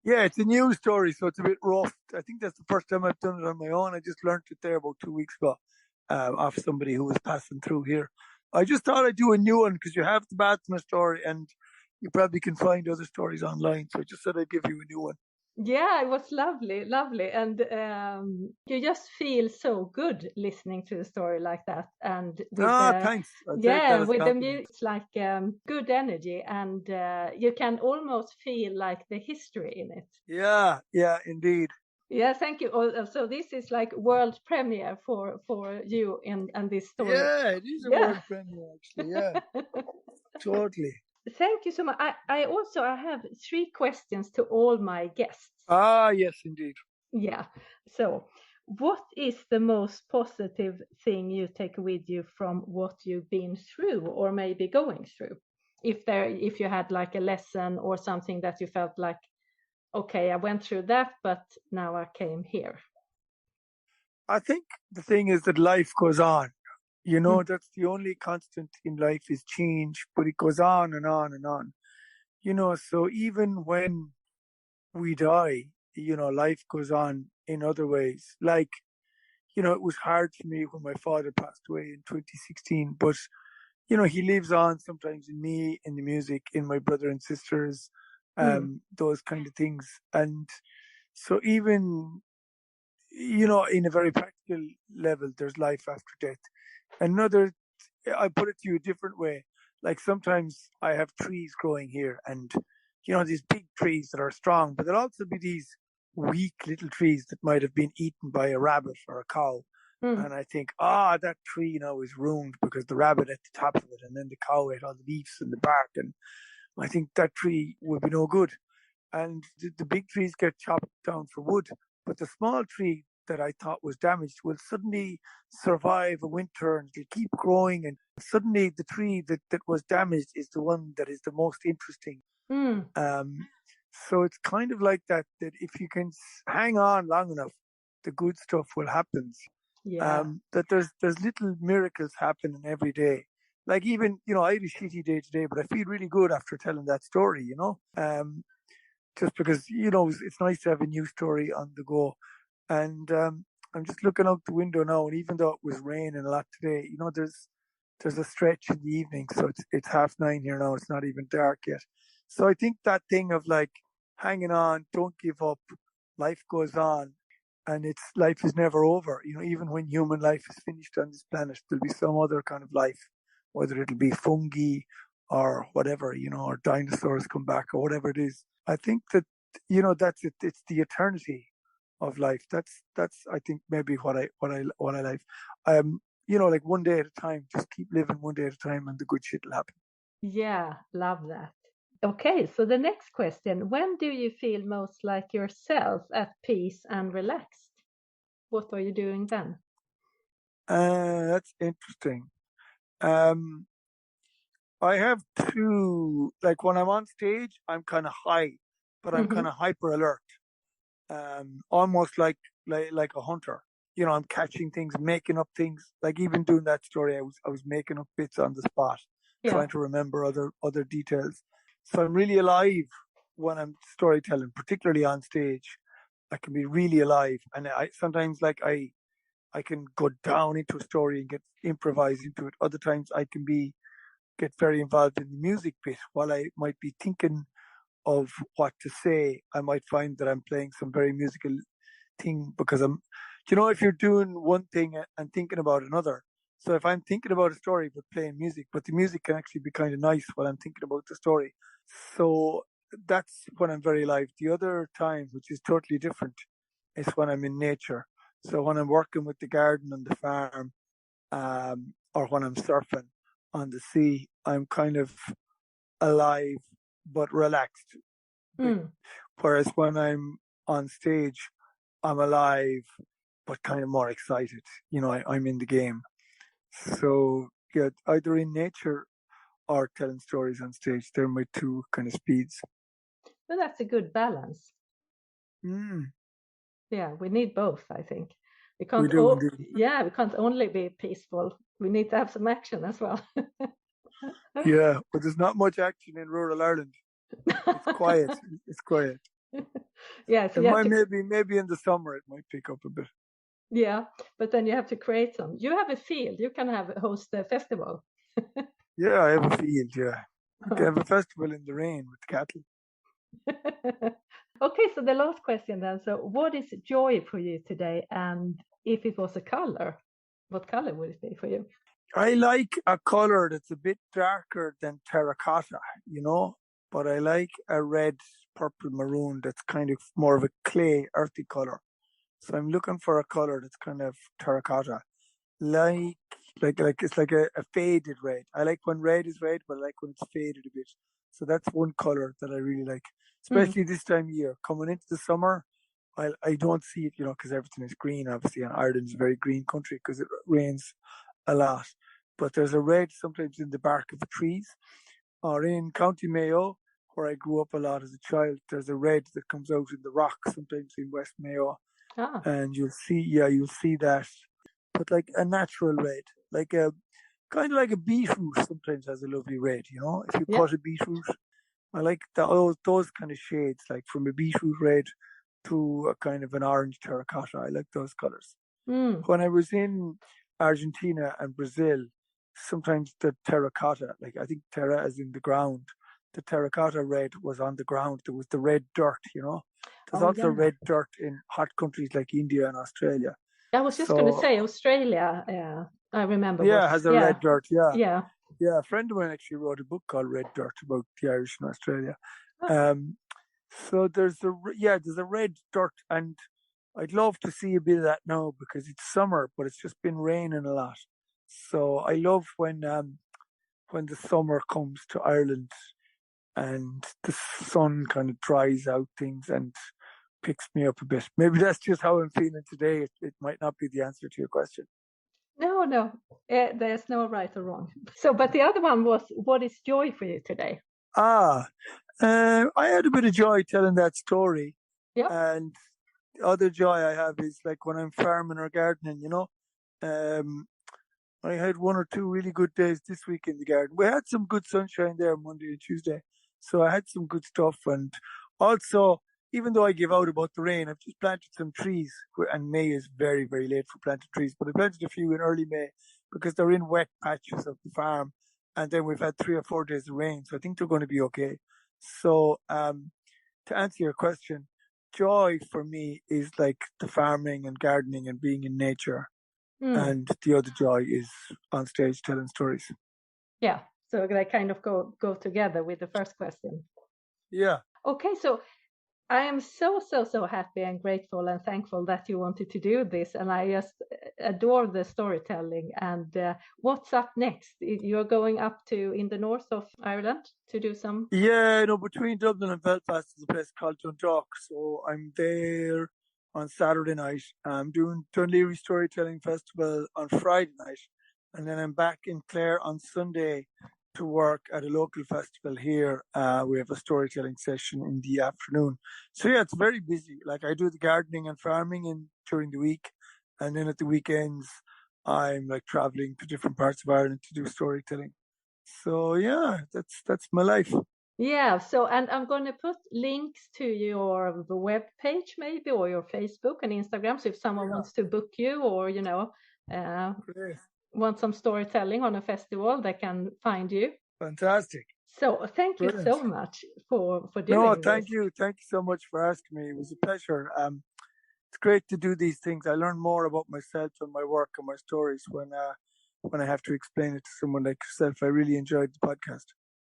Yeah, it's a new story, so it's a bit rough. I think that's the first time I've done it on my own. I just learned it there about 2 weeks ago off somebody who was passing through here. I just thought I'd do a new one because you have the Batsma story and you probably can find other stories online. So I just said I'd give you a new one. Yeah, it was lovely, lovely. And you just feel so good listening to a story like that. And with thanks. I'll take that as with the compliment. music, it's like good energy, and you can almost feel like the history in it. Yeah, indeed. Yeah, thank you. So this is like world premiere for you in this story. Yeah, it is a world premiere, actually. Yeah, totally. Thank you so much. I have 3 questions to all my guests. Yes, indeed. Yeah. So, what is the most positive thing you take with you from what you've been through, or maybe going through? If you had like a lesson or something that you felt like, okay, I went through that, but now I came here. I think the thing is that life goes on. You know, that's the only constant in life is change, but it goes on and on and on. You know, so even when we die, you know, life goes on in other ways. Like, you know, it was hard for me when my father passed away in 2016, but, you know, he lives on sometimes in me, in the music, in my brother and sisters, those kind of things. And so even, you know, in a very practical level, there's life after death. Another, I put it to you a different way. Like sometimes I have trees growing here and, you know, these big trees that are strong, but there'll also be these weak little trees that might have been eaten by a rabbit or a cow. And I think, that tree now is ruined because the rabbit at the top of it and then the cow ate all the leaves and the bark. And I think that tree would be no good. And the big trees get chopped down for wood, but the small tree that I thought was damaged will suddenly survive a winter and it'll keep growing. And suddenly the tree that was damaged is the one that is the most interesting. So it's kind of like that if you can hang on long enough, the good stuff will happen. Yeah. That there's little miracles happening every day. Like even, you know, I had a shitty day today, but I feel really good after telling that story, you know. Just because, you know, it's nice to have a new story on the go. And I'm just looking out the window now, and even though it was raining a lot today, you know, there's a stretch in the evening, so it's 9:30 here now. It's not even dark yet. So I think that thing of like hanging on, don't give up, life goes on, and life is never over. You know, even when human life is finished on this planet, there'll be some other kind of life, whether it'll be fungi or whatever, you know, or dinosaurs come back or whatever it is. I think that, you know, that's it. It's the eternity of life. That's I think maybe what I like. You know, like one day at a time, just keep living one day at a time and the good shit will happen. Yeah, love that. Okay, so the next question, when do you feel most like yourself, at peace and relaxed? What are you doing then? That's interesting. I have two, like when I'm on stage, I'm kind of high, but I'm kind of hyper alert. Almost like a hunter. You know, I'm catching things, making up things. Like even doing that story, I was making up bits on the spot, trying to remember other details. So I'm really alive when I'm storytelling, particularly on stage. I can be really alive, and I sometimes I can go down into a story and get improvise into it. Other times I can get very involved in the music bit while I might be thinking of what to say, I might find that I'm playing some very musical thing because if you're doing one thing and thinking about another. So if I'm thinking about a story but playing music, but the music can actually be kind of nice while I'm thinking about the story. So that's when I'm very live. The other time, which is totally different, is when I'm in nature. So when I'm working with the garden and the farm, or when I'm surfing on the sea, I'm kind of alive but relaxed. Mm. Whereas when I'm on stage, I'm alive but kind of more excited. I'm in the game. So yeah, either in nature or telling stories on stage. They're my two kind of speeds. Well, that's a good balance. Mm. Yeah, we need both, I think. We We can't do indeed. we can't only be peaceful. We need to have some action as well. Yeah, but there's not much action in rural Ireland. It's quiet. It's quiet. Yeah, so It you have might to, maybe in the summer it might pick up a bit. yeah, but then you have to create some. You have a field. You can host a festival. Yeah, I have a field, yeah. You can have a festival in the rain with cattle. Okay, so the last question then. So what is joy for you today? And if it was a color, what color would it be for you? I like a colour that's a bit darker than terracotta, but I like a red, purple, maroon that's kind of more of a clay, earthy colour. So I'm looking for a colour that's kind of terracotta. Like it's like a faded red. I like when red is red, but I like when it's faded a bit. So that's one color that I really like, especially this time of year. Coming into the summer, I don't see it, because everything is green, obviously, and Ireland's a very green country because it rains a lot. But there's a red sometimes in the bark of the trees, or in County Mayo, where I grew up a lot as a child. There's a red that comes out in the rock sometimes in West Mayo, Ah, and you'll see that, but like a natural red, like a kind of like a beetroot sometimes has a lovely red. If you yeah. cut a beetroot, I like those kind of shades, like from a beetroot red to a kind of an orange terracotta. I like those colors. Mm. When I was in Argentina and Brazil, sometimes the terracotta, like I think terra as in the ground, the terracotta red was on the ground. There was the red dirt. There's Oh, also yeah. red dirt in hot countries like India and Australia. I was just going to So say Australia. I remember yeah, it was, has a yeah, red dirt. Yeah, yeah. yeah. A friend of mine actually wrote a book called Red Dirt about the Irish in Australia. Ah, Um, so there's a red dirt, and I'd love to see a bit of that now because it's summer, but it's just been raining a lot. So I love when the summer comes to Ireland and the sun kind of dries out things and picks me up a bit. Maybe that's just how I'm feeling today. It might not be the answer to your question. no, there's no right or wrong. So, but the other one was, what is joy for you today? Ah, I had a bit of joy telling that story. Yeah. And the other joy I have is like when I'm farming or gardening, I had one or two really good days this week in the garden. We had some good sunshine there Monday and Tuesday. So I had some good stuff. And also, even though I give out about the rain, I've just planted some trees. And May is very, very late for planting trees. But I planted a few in early May because they're in wet patches of the farm. And then we've had 3 or 4 days of rain. So I think they're going to be okay. So to answer your question, joy for me is like the farming and gardening and being in nature. Mm. And the other joy is on stage telling stories. Yeah. So they kind of go together with the first question. Yeah. Okay, so I am so happy and grateful and thankful that you wanted to do this, and I just adore the storytelling. And what's up next? You're going up to in the north of Ireland to do some. Yeah, between Dublin and Belfast is a place called Dundalk. So I'm there on Saturday night. I'm doing Dunleary Storytelling Festival on Friday night. And then I'm back in Clare on Sunday to work at a local festival here. We have a storytelling session in the afternoon. So yeah, it's very busy. Like I do the gardening and farming during the week. And then at the weekends, I'm like traveling to different parts of Ireland to do storytelling. So yeah, that's my life. Yeah, so and I'm going to put links to your web page maybe or your Facebook and Instagram. So if someone wants to book you or Great. want some storytelling on a festival, they can find you. Fantastic. So thank you Brilliant. so much for No, doing thank this. you. Thank you so much for asking me. It was a pleasure. It's great to do these things. I learn more about myself and my work and my stories when I have to explain it to someone like yourself. I really enjoyed the podcast.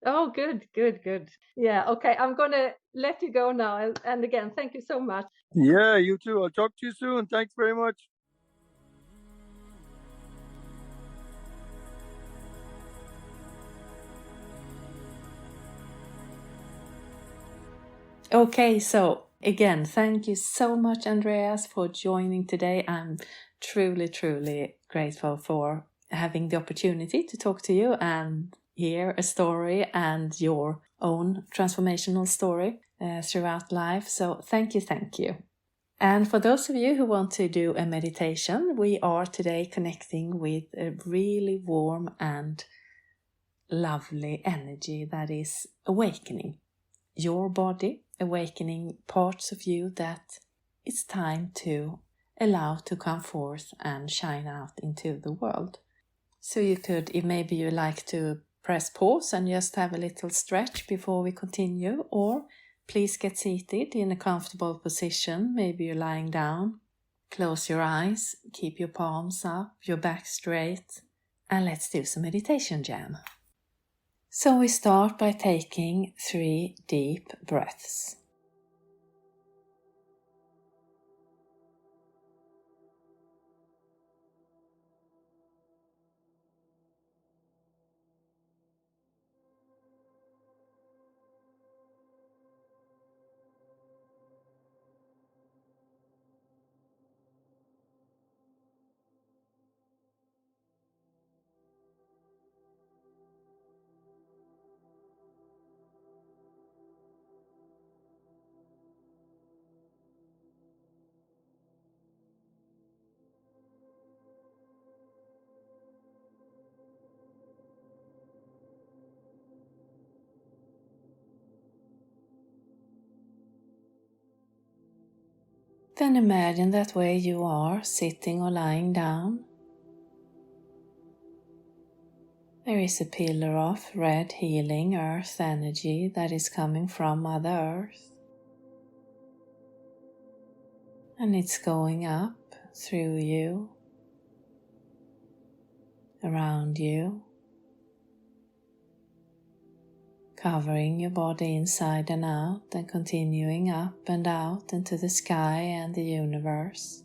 Oh, good, good, good. Yeah, okay. I'm gonna let you go now. And again, thank you so much. Yeah, you too. I'll talk to you soon. Thanks very much. Okay, so again, thank you so much, Andreas, for joining today. I'm truly, truly grateful for having the opportunity to talk to you and hear a story and your own transformational story throughout life. So thank you, thank you. And for those of you who want to do a meditation, we are today connecting with a really warm and lovely energy that is awakening your body, awakening parts of you that it's time to allow to come forth and shine out into the world. So you could, if maybe you like to press pause and just have a little stretch before we continue, or please get seated in a comfortable position. Maybe you're lying down. Close your eyes, keep your palms up, your back straight, and let's do some meditation jam. So we start by taking 3 deep breaths. Then imagine that where you are, sitting or lying down, there is a pillar of red healing earth energy that is coming from Mother Earth. And it's going up through you, around you, covering your body inside and out and continuing up and out into the sky and the universe.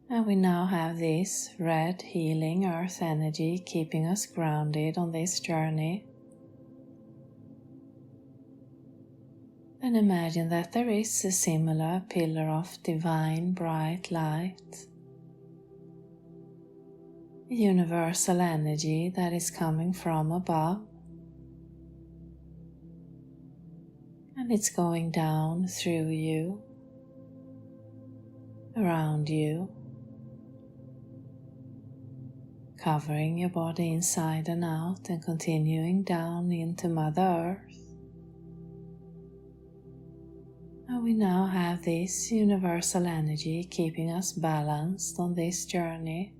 And we now have this red healing earth energy keeping us grounded on this journey. And imagine that there is a similar pillar of divine bright light, a universal energy that is coming from above. And it's going down through you, around you, covering your body inside and out and continuing down into Mother Earth. And we now have this universal energy keeping us balanced on this journey.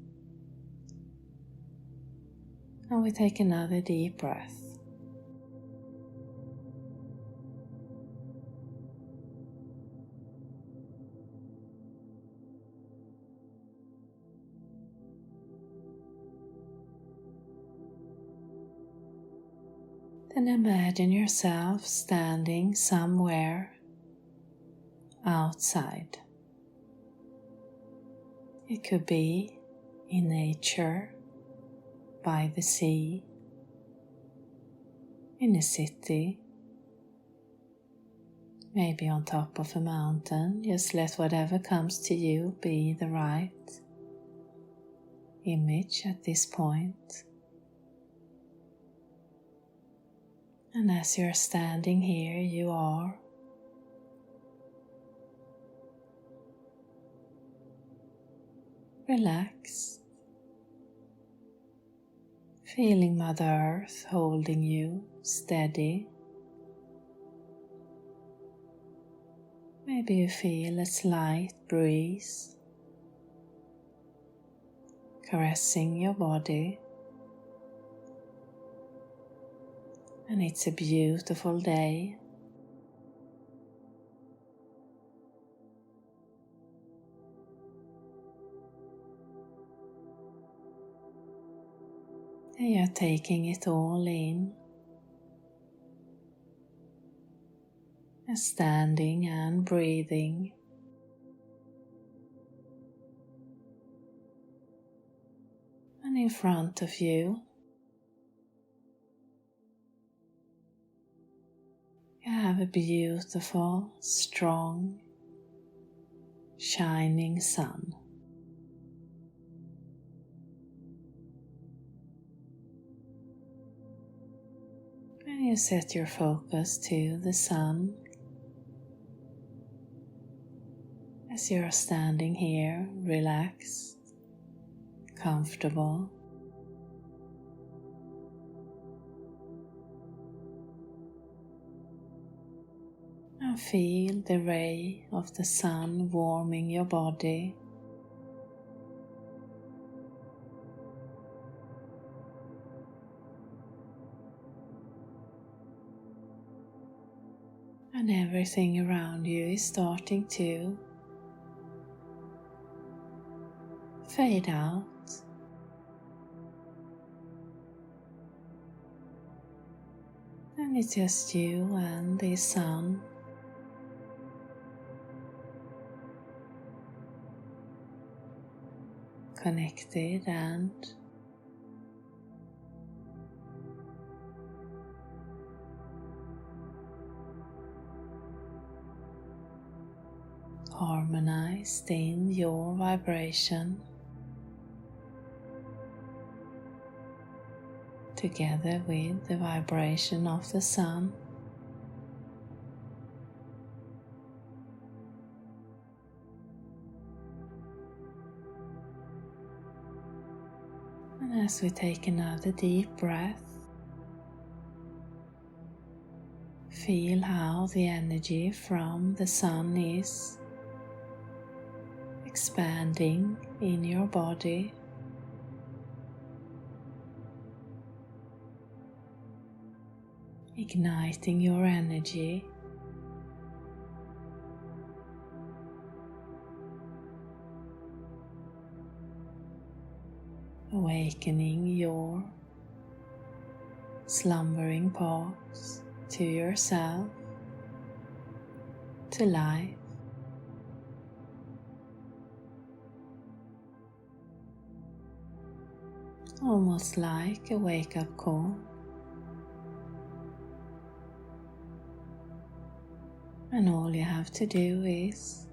And we take another deep breath. Then imagine yourself standing somewhere outside. It could be in nature, by the sea, in a city, maybe on top of a mountain. Just let whatever comes to you be the right image at this point. And as you're standing here, you are relaxed, feeling Mother Earth holding you steady. Maybe you feel a slight breeze caressing your body. and it's a beautiful day. And you're taking it all in, and standing and breathing. And in front of you, you have a beautiful, strong, shining sun. And you set your focus to the sun as you're standing here, relaxed, comfortable. And feel the ray of the sun warming your body. And everything around you is starting to fade out. And it's just you and the sun. Connected and harmonized in your vibration, together with the vibration of the sun. And as we take another deep breath, feel how the energy from the sun is expanding in your body. Igniting your energy. Awakening your slumbering parts to yourself, to life. Almost like a wake-up call. And all you have to do is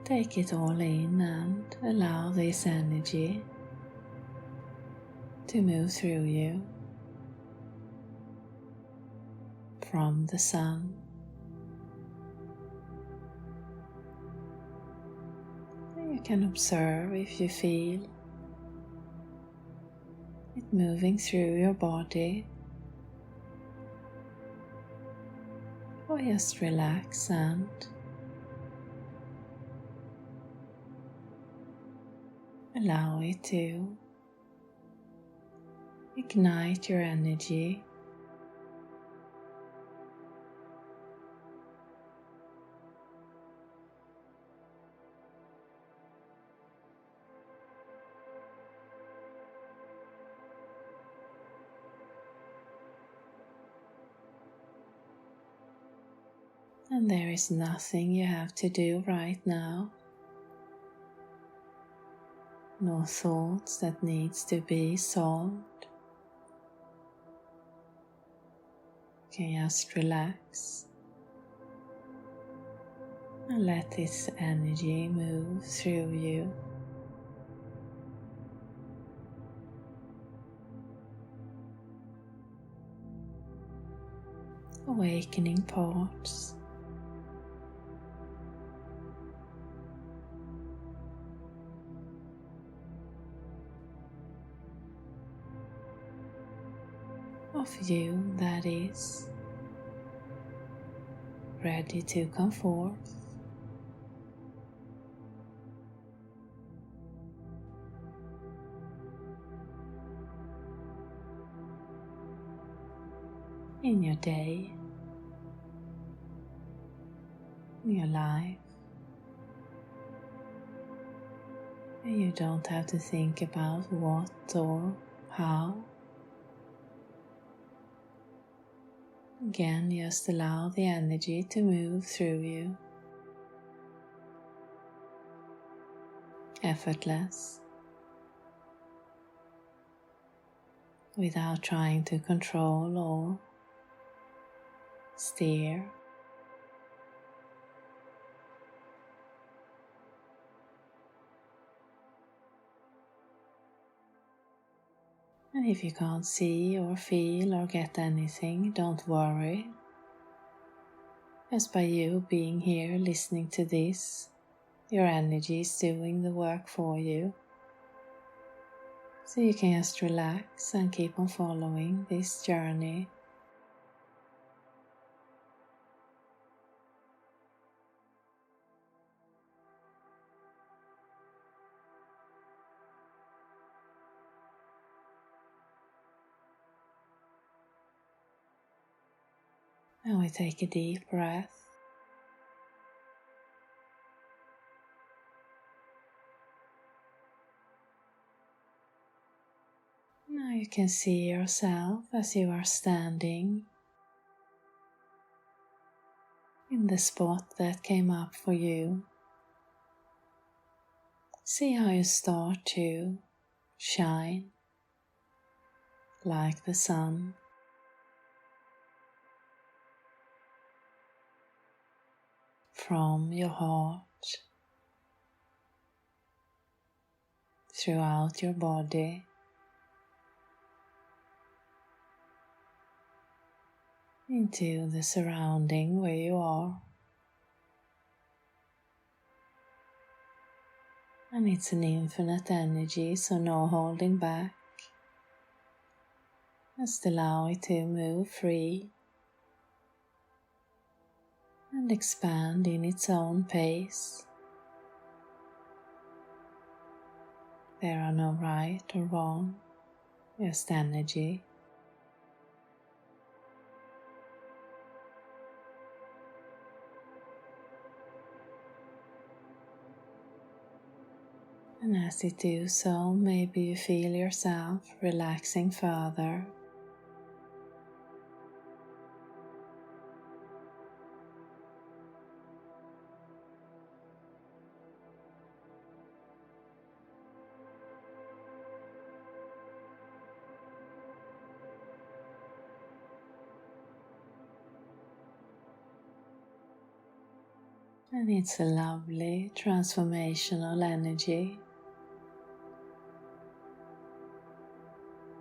take it all in and allow this energy to move through you from the sun. You can observe if you feel it moving through your body, or just relax and allow it to ignite your energy. And there is nothing you have to do right now. No thoughts that needs to be solved. You can just relax and let this energy move through you. Awakening parts of you that is ready to come forth. in your day, in your life. And you don't have to think about what or how. Again, just allow the energy to move through you. Effortless. Without trying to control or steer. And if you can't see or feel or get anything, don't worry. Just by you being here listening to this, your energy is doing the work for you. So you can just relax and keep on following this journey. And we take a deep breath. Now you can see yourself as you are standing in the spot that came up for you. See how you start to shine like the sun. From your heart, throughout your body, into the surrounding where you are. And it's an infinite energy, so no holding back. Just allow it to move free and expand in its own pace. There are no right or wrong, just energy. And as you do so, maybe you feel yourself relaxing further. And it's a lovely transformational energy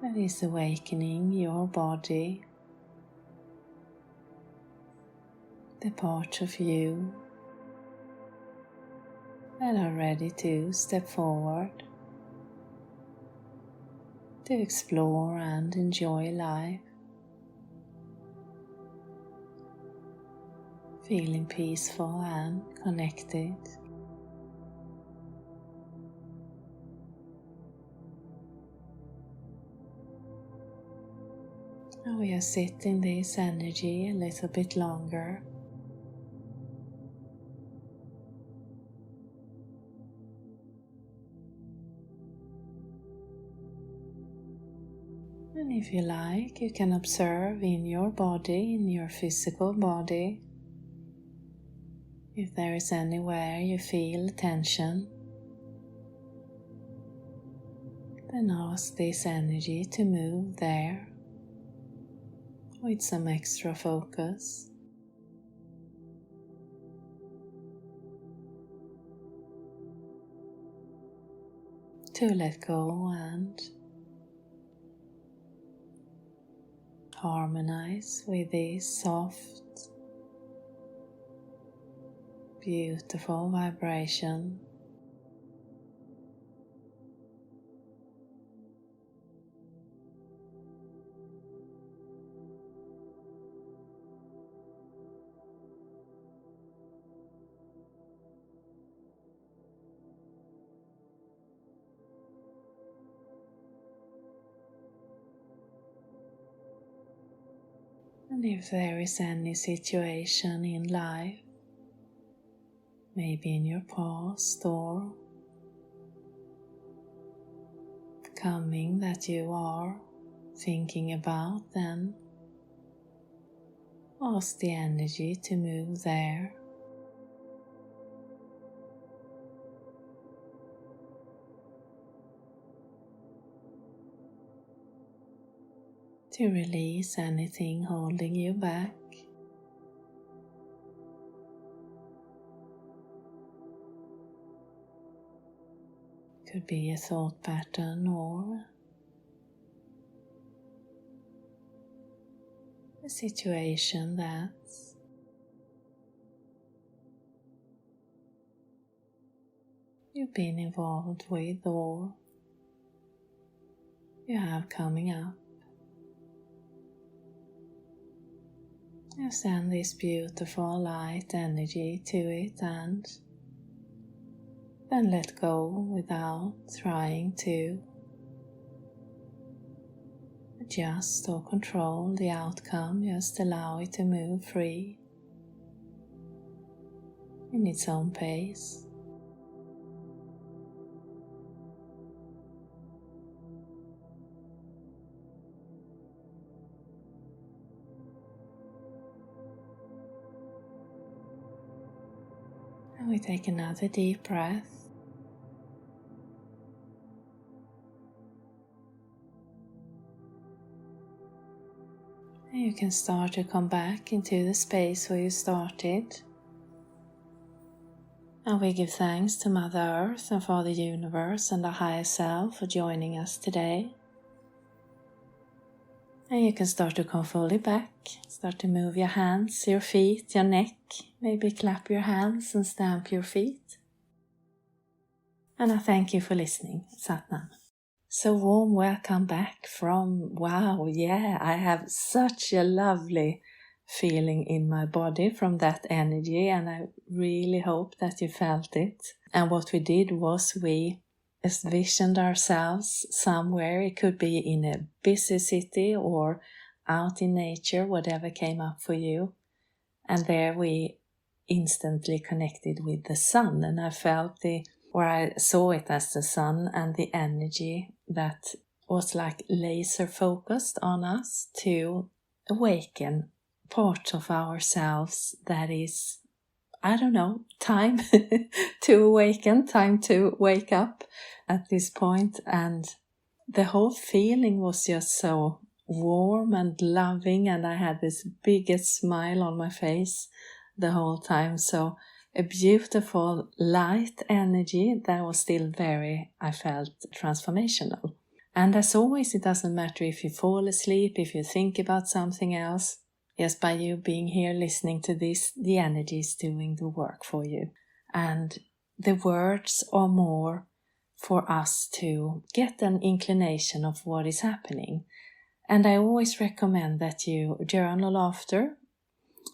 that is awakening your body, the parts of you that are ready to step forward, to explore and enjoy life, feeling peaceful and connected. And we are sitting this energy a little bit longer. And if you like, you can observe in your body, in your physical body, if there is anywhere you feel tension, then ask this energy to move there with some extra focus. To let go and harmonize with this soft, beautiful vibration. And if there is any situation in life, maybe in your past or coming that you are thinking about, then ask the energy to move there. To release anything holding you back. Could be a thought pattern or a situation that you've been involved with or you have coming up. You send this beautiful light energy to it and then let go without trying to adjust or control the outcome. Just allow it to move free in its own pace. And we take another deep breath. And you can start to come back into the space where you started. And we give thanks to Mother Earth and Father Universe and the Higher Self for joining us today. And you can start to come fully back. Start to move your hands, your feet, your neck. Maybe clap your hands and stamp your feet. And I thank you for listening. Satnam. So warm welcome back from, wow, yeah, I have such a lovely feeling in my body from that energy, and I really hope that you felt it. And what we did was we envisioned ourselves somewhere. It could be in a busy city or out in nature, whatever came up for you. And there we instantly connected with the sun, and I felt I saw it as the sun and the energy that was like laser focused on us to awaken part of ourselves that is, I don't know, time to awaken, time to wake up at this point. And the whole feeling was just so warm and loving, and I had this biggest smile on my face the whole time. So a beautiful light energy that was still I felt transformational. And as always, it doesn't matter if you fall asleep, if you think about something else. Just by you being here listening to this, the energy is doing the work for you. And the words are more for us to get an inclination of what is happening. And I always recommend that you journal after.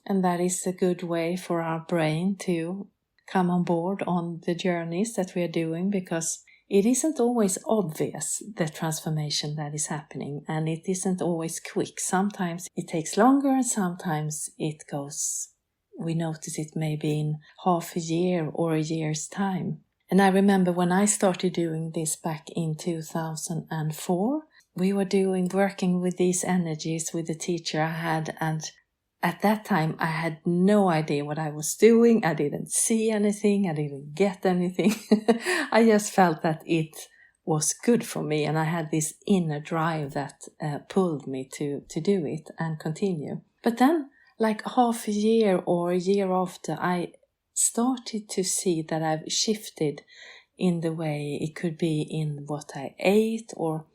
And that is a good way for our brain to come on board on the journeys that we are doing, because it isn't always obvious, the transformation that is happening, and it isn't always quick. Sometimes it takes longer and sometimes it goes, we notice it maybe in half a year or a year's time. And I remember when I started doing this back in 2004, we were working with these energies with the teacher I had, and at that time, I had no idea what I was doing. I didn't see anything. I didn't get anything. I just felt that it was good for me, and I had this inner drive that pulled me to do it and continue. But then, like half a year or a year after, I started to see that I've shifted in the way it could be in what I ate or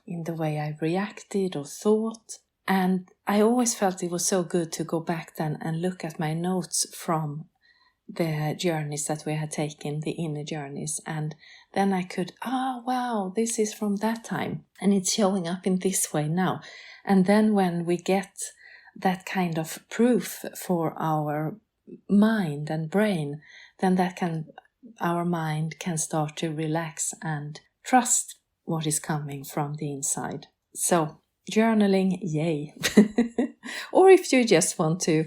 in the way I reacted or thought. And I always felt it was so good to go back then and look at my notes from the journeys that we had taken, the inner journeys. And then I could, wow, this is from that time. And it's showing up in this way now. And then when we get that kind of proof for our mind and brain, then our mind can start to relax and trust what is coming from the inside. So, journaling, yay. or if you just want to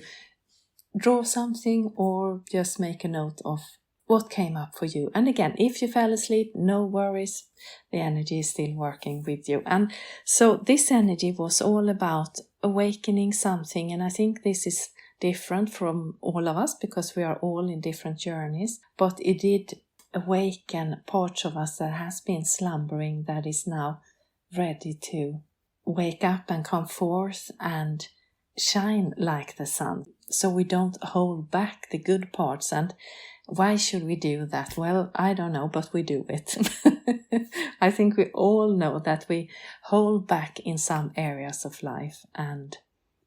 draw something or just make a note of what came up for you. And again, if you fell asleep, no worries, the energy is still working with you. And so this energy was all about awakening something, and I think this is different from all of us because we are all in different journeys, but it did awaken parts of us that has been slumbering, that is now ready to wake up and come forth and shine like the sun. So we don't hold back the good parts. And why should we do that? Well, I don't know, but we do it. I think we all know that we hold back in some areas of life, and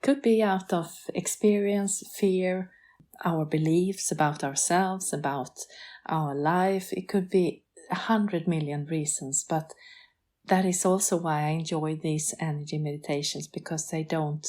could be out of experience, fear, our beliefs about ourselves, about our life. It could be 100 million reasons, but that is also why I enjoy these energy meditations, because they don't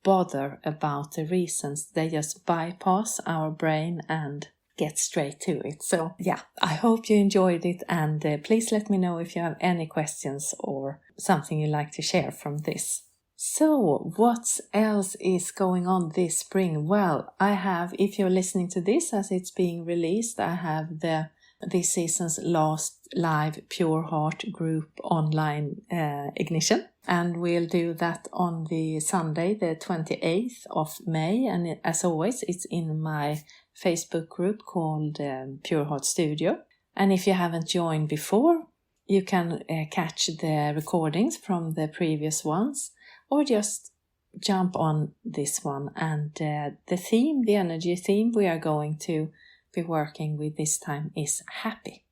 bother about the reasons. They just bypass our brain and get straight to it. So yeah, I hope you enjoyed it, and please let me know if you have any questions or something you'd like to share from this. So what else is going on this spring? Well, I have, if you're listening to this as it's being released, I have this season's last live Pure Heart group online ignition, and we'll do that on the Sunday the 28th of May, and as always it's in my Facebook group called Pure Heart Studio. And if you haven't joined before, you can catch the recordings from the previous ones, or just jump on this one. And the theme, the energy theme we are going to be working with this time is happy,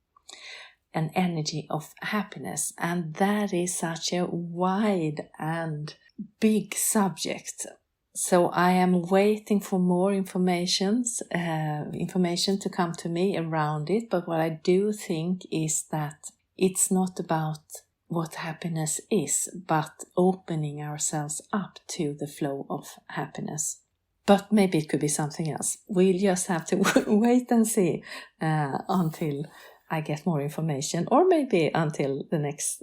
an energy of happiness. And that is such a wide and big subject. So I am waiting for more information to come to me around it. But what I do think is that it's not about what happiness is, but opening ourselves up to the flow of happiness. But maybe it could be something else. We'll just have to wait and see until I get more information, or maybe until the next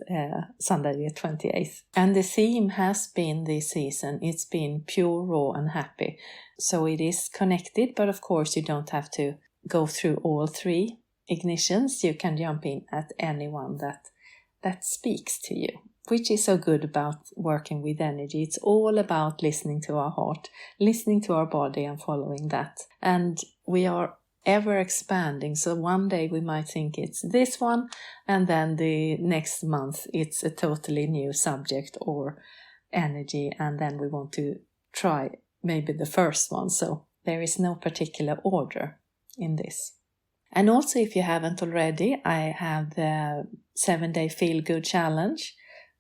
Sunday the 28th. And the theme has been this season, it's been pure, raw and happy. So it is connected, but of course you don't have to go through all three ignitions. You can jump in at any one that speaks to you, which is so good about working with energy. It's all about listening to our heart, listening to our body and following that. And we are ever expanding. So one day we might think it's this one, and then the next month it's a totally new subject or energy, and then we want to try maybe the first one. So there is no particular order in this. And also, if you haven't already, I have the 7-day Feel Good Challenge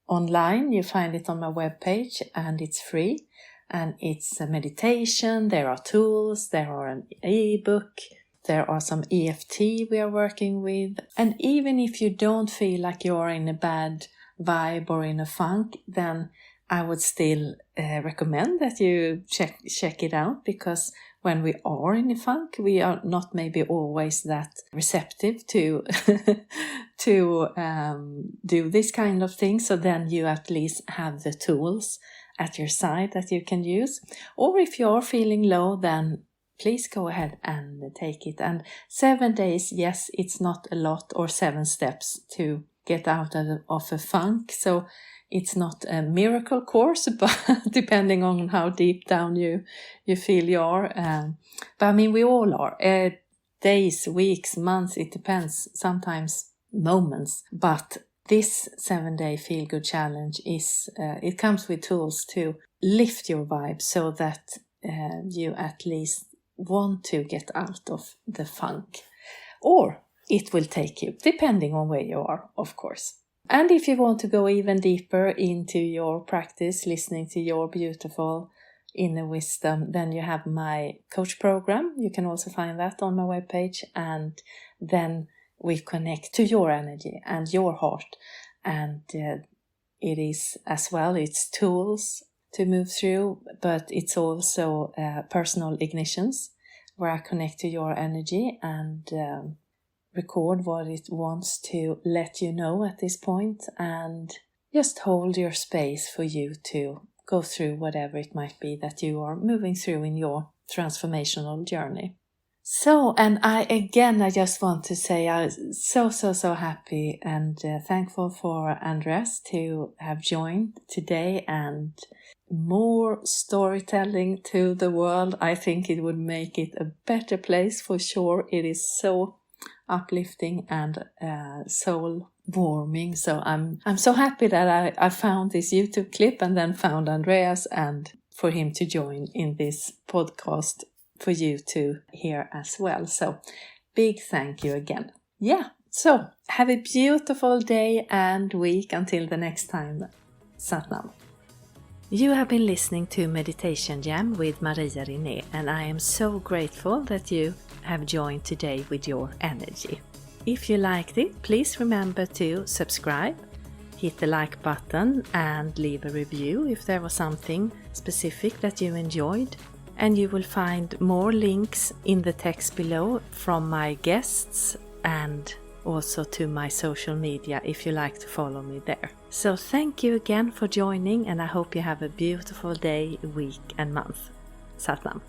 online. You find it on my webpage, and it's free. And it's a meditation, there are tools, there are an ebook, there are some EFT we are working with. And even if you don't feel like you're in a bad vibe or in a funk, then I would still recommend that you check it out, because when we are in a funk, we are not maybe always that receptive to do this kind of thing. So then you at least have the tools at your side that you can use. Or if you're feeling low, then please go ahead and take it. And 7 days, yes, it's not a lot, or 7 steps to get out of a funk. So it's not a miracle course, but depending on how deep down you feel you are. But I mean, we all are. Days, weeks, months, it depends. Sometimes moments. But this 7-day Feel Good Challenge is, it comes with tools to lift your vibe so that you at least want to get out of the funk. Or it will take you, depending on where you are, of course. And if you want to go even deeper into your practice, listening to your beautiful inner wisdom, then you have my coach program. You can also find that on my webpage. And then we connect to your energy and your heart. And it is as well, it's tools to move through, but it's also personal ignitions where I connect to your energy and record what it wants to let you know at this point, and just hold your space for you to go through whatever it might be that you are moving through in your transformational journey. So, and I just want to say I'm so happy and thankful for Andreas to have joined today, and more storytelling to the world. I think it would make it a better place for sure. It is so uplifting and soul warming. So I'm so happy that I found this YouTube clip and then found Andreas, and for him to join in this podcast for you to hear as well. So big thank you again. Yeah, so have a beautiful day and week until the next time. Satnam. You have been listening to Meditation Jam with Maria Rinné, and I am so grateful that you have joined today with your energy. If you liked it, please remember to subscribe, hit the like button and leave a review if there was something specific that you enjoyed. And you will find more links in the text below from my guests and also to my social media if you like to follow me there. So thank you again for joining, and I hope you have a beautiful day, week and month. Satnam.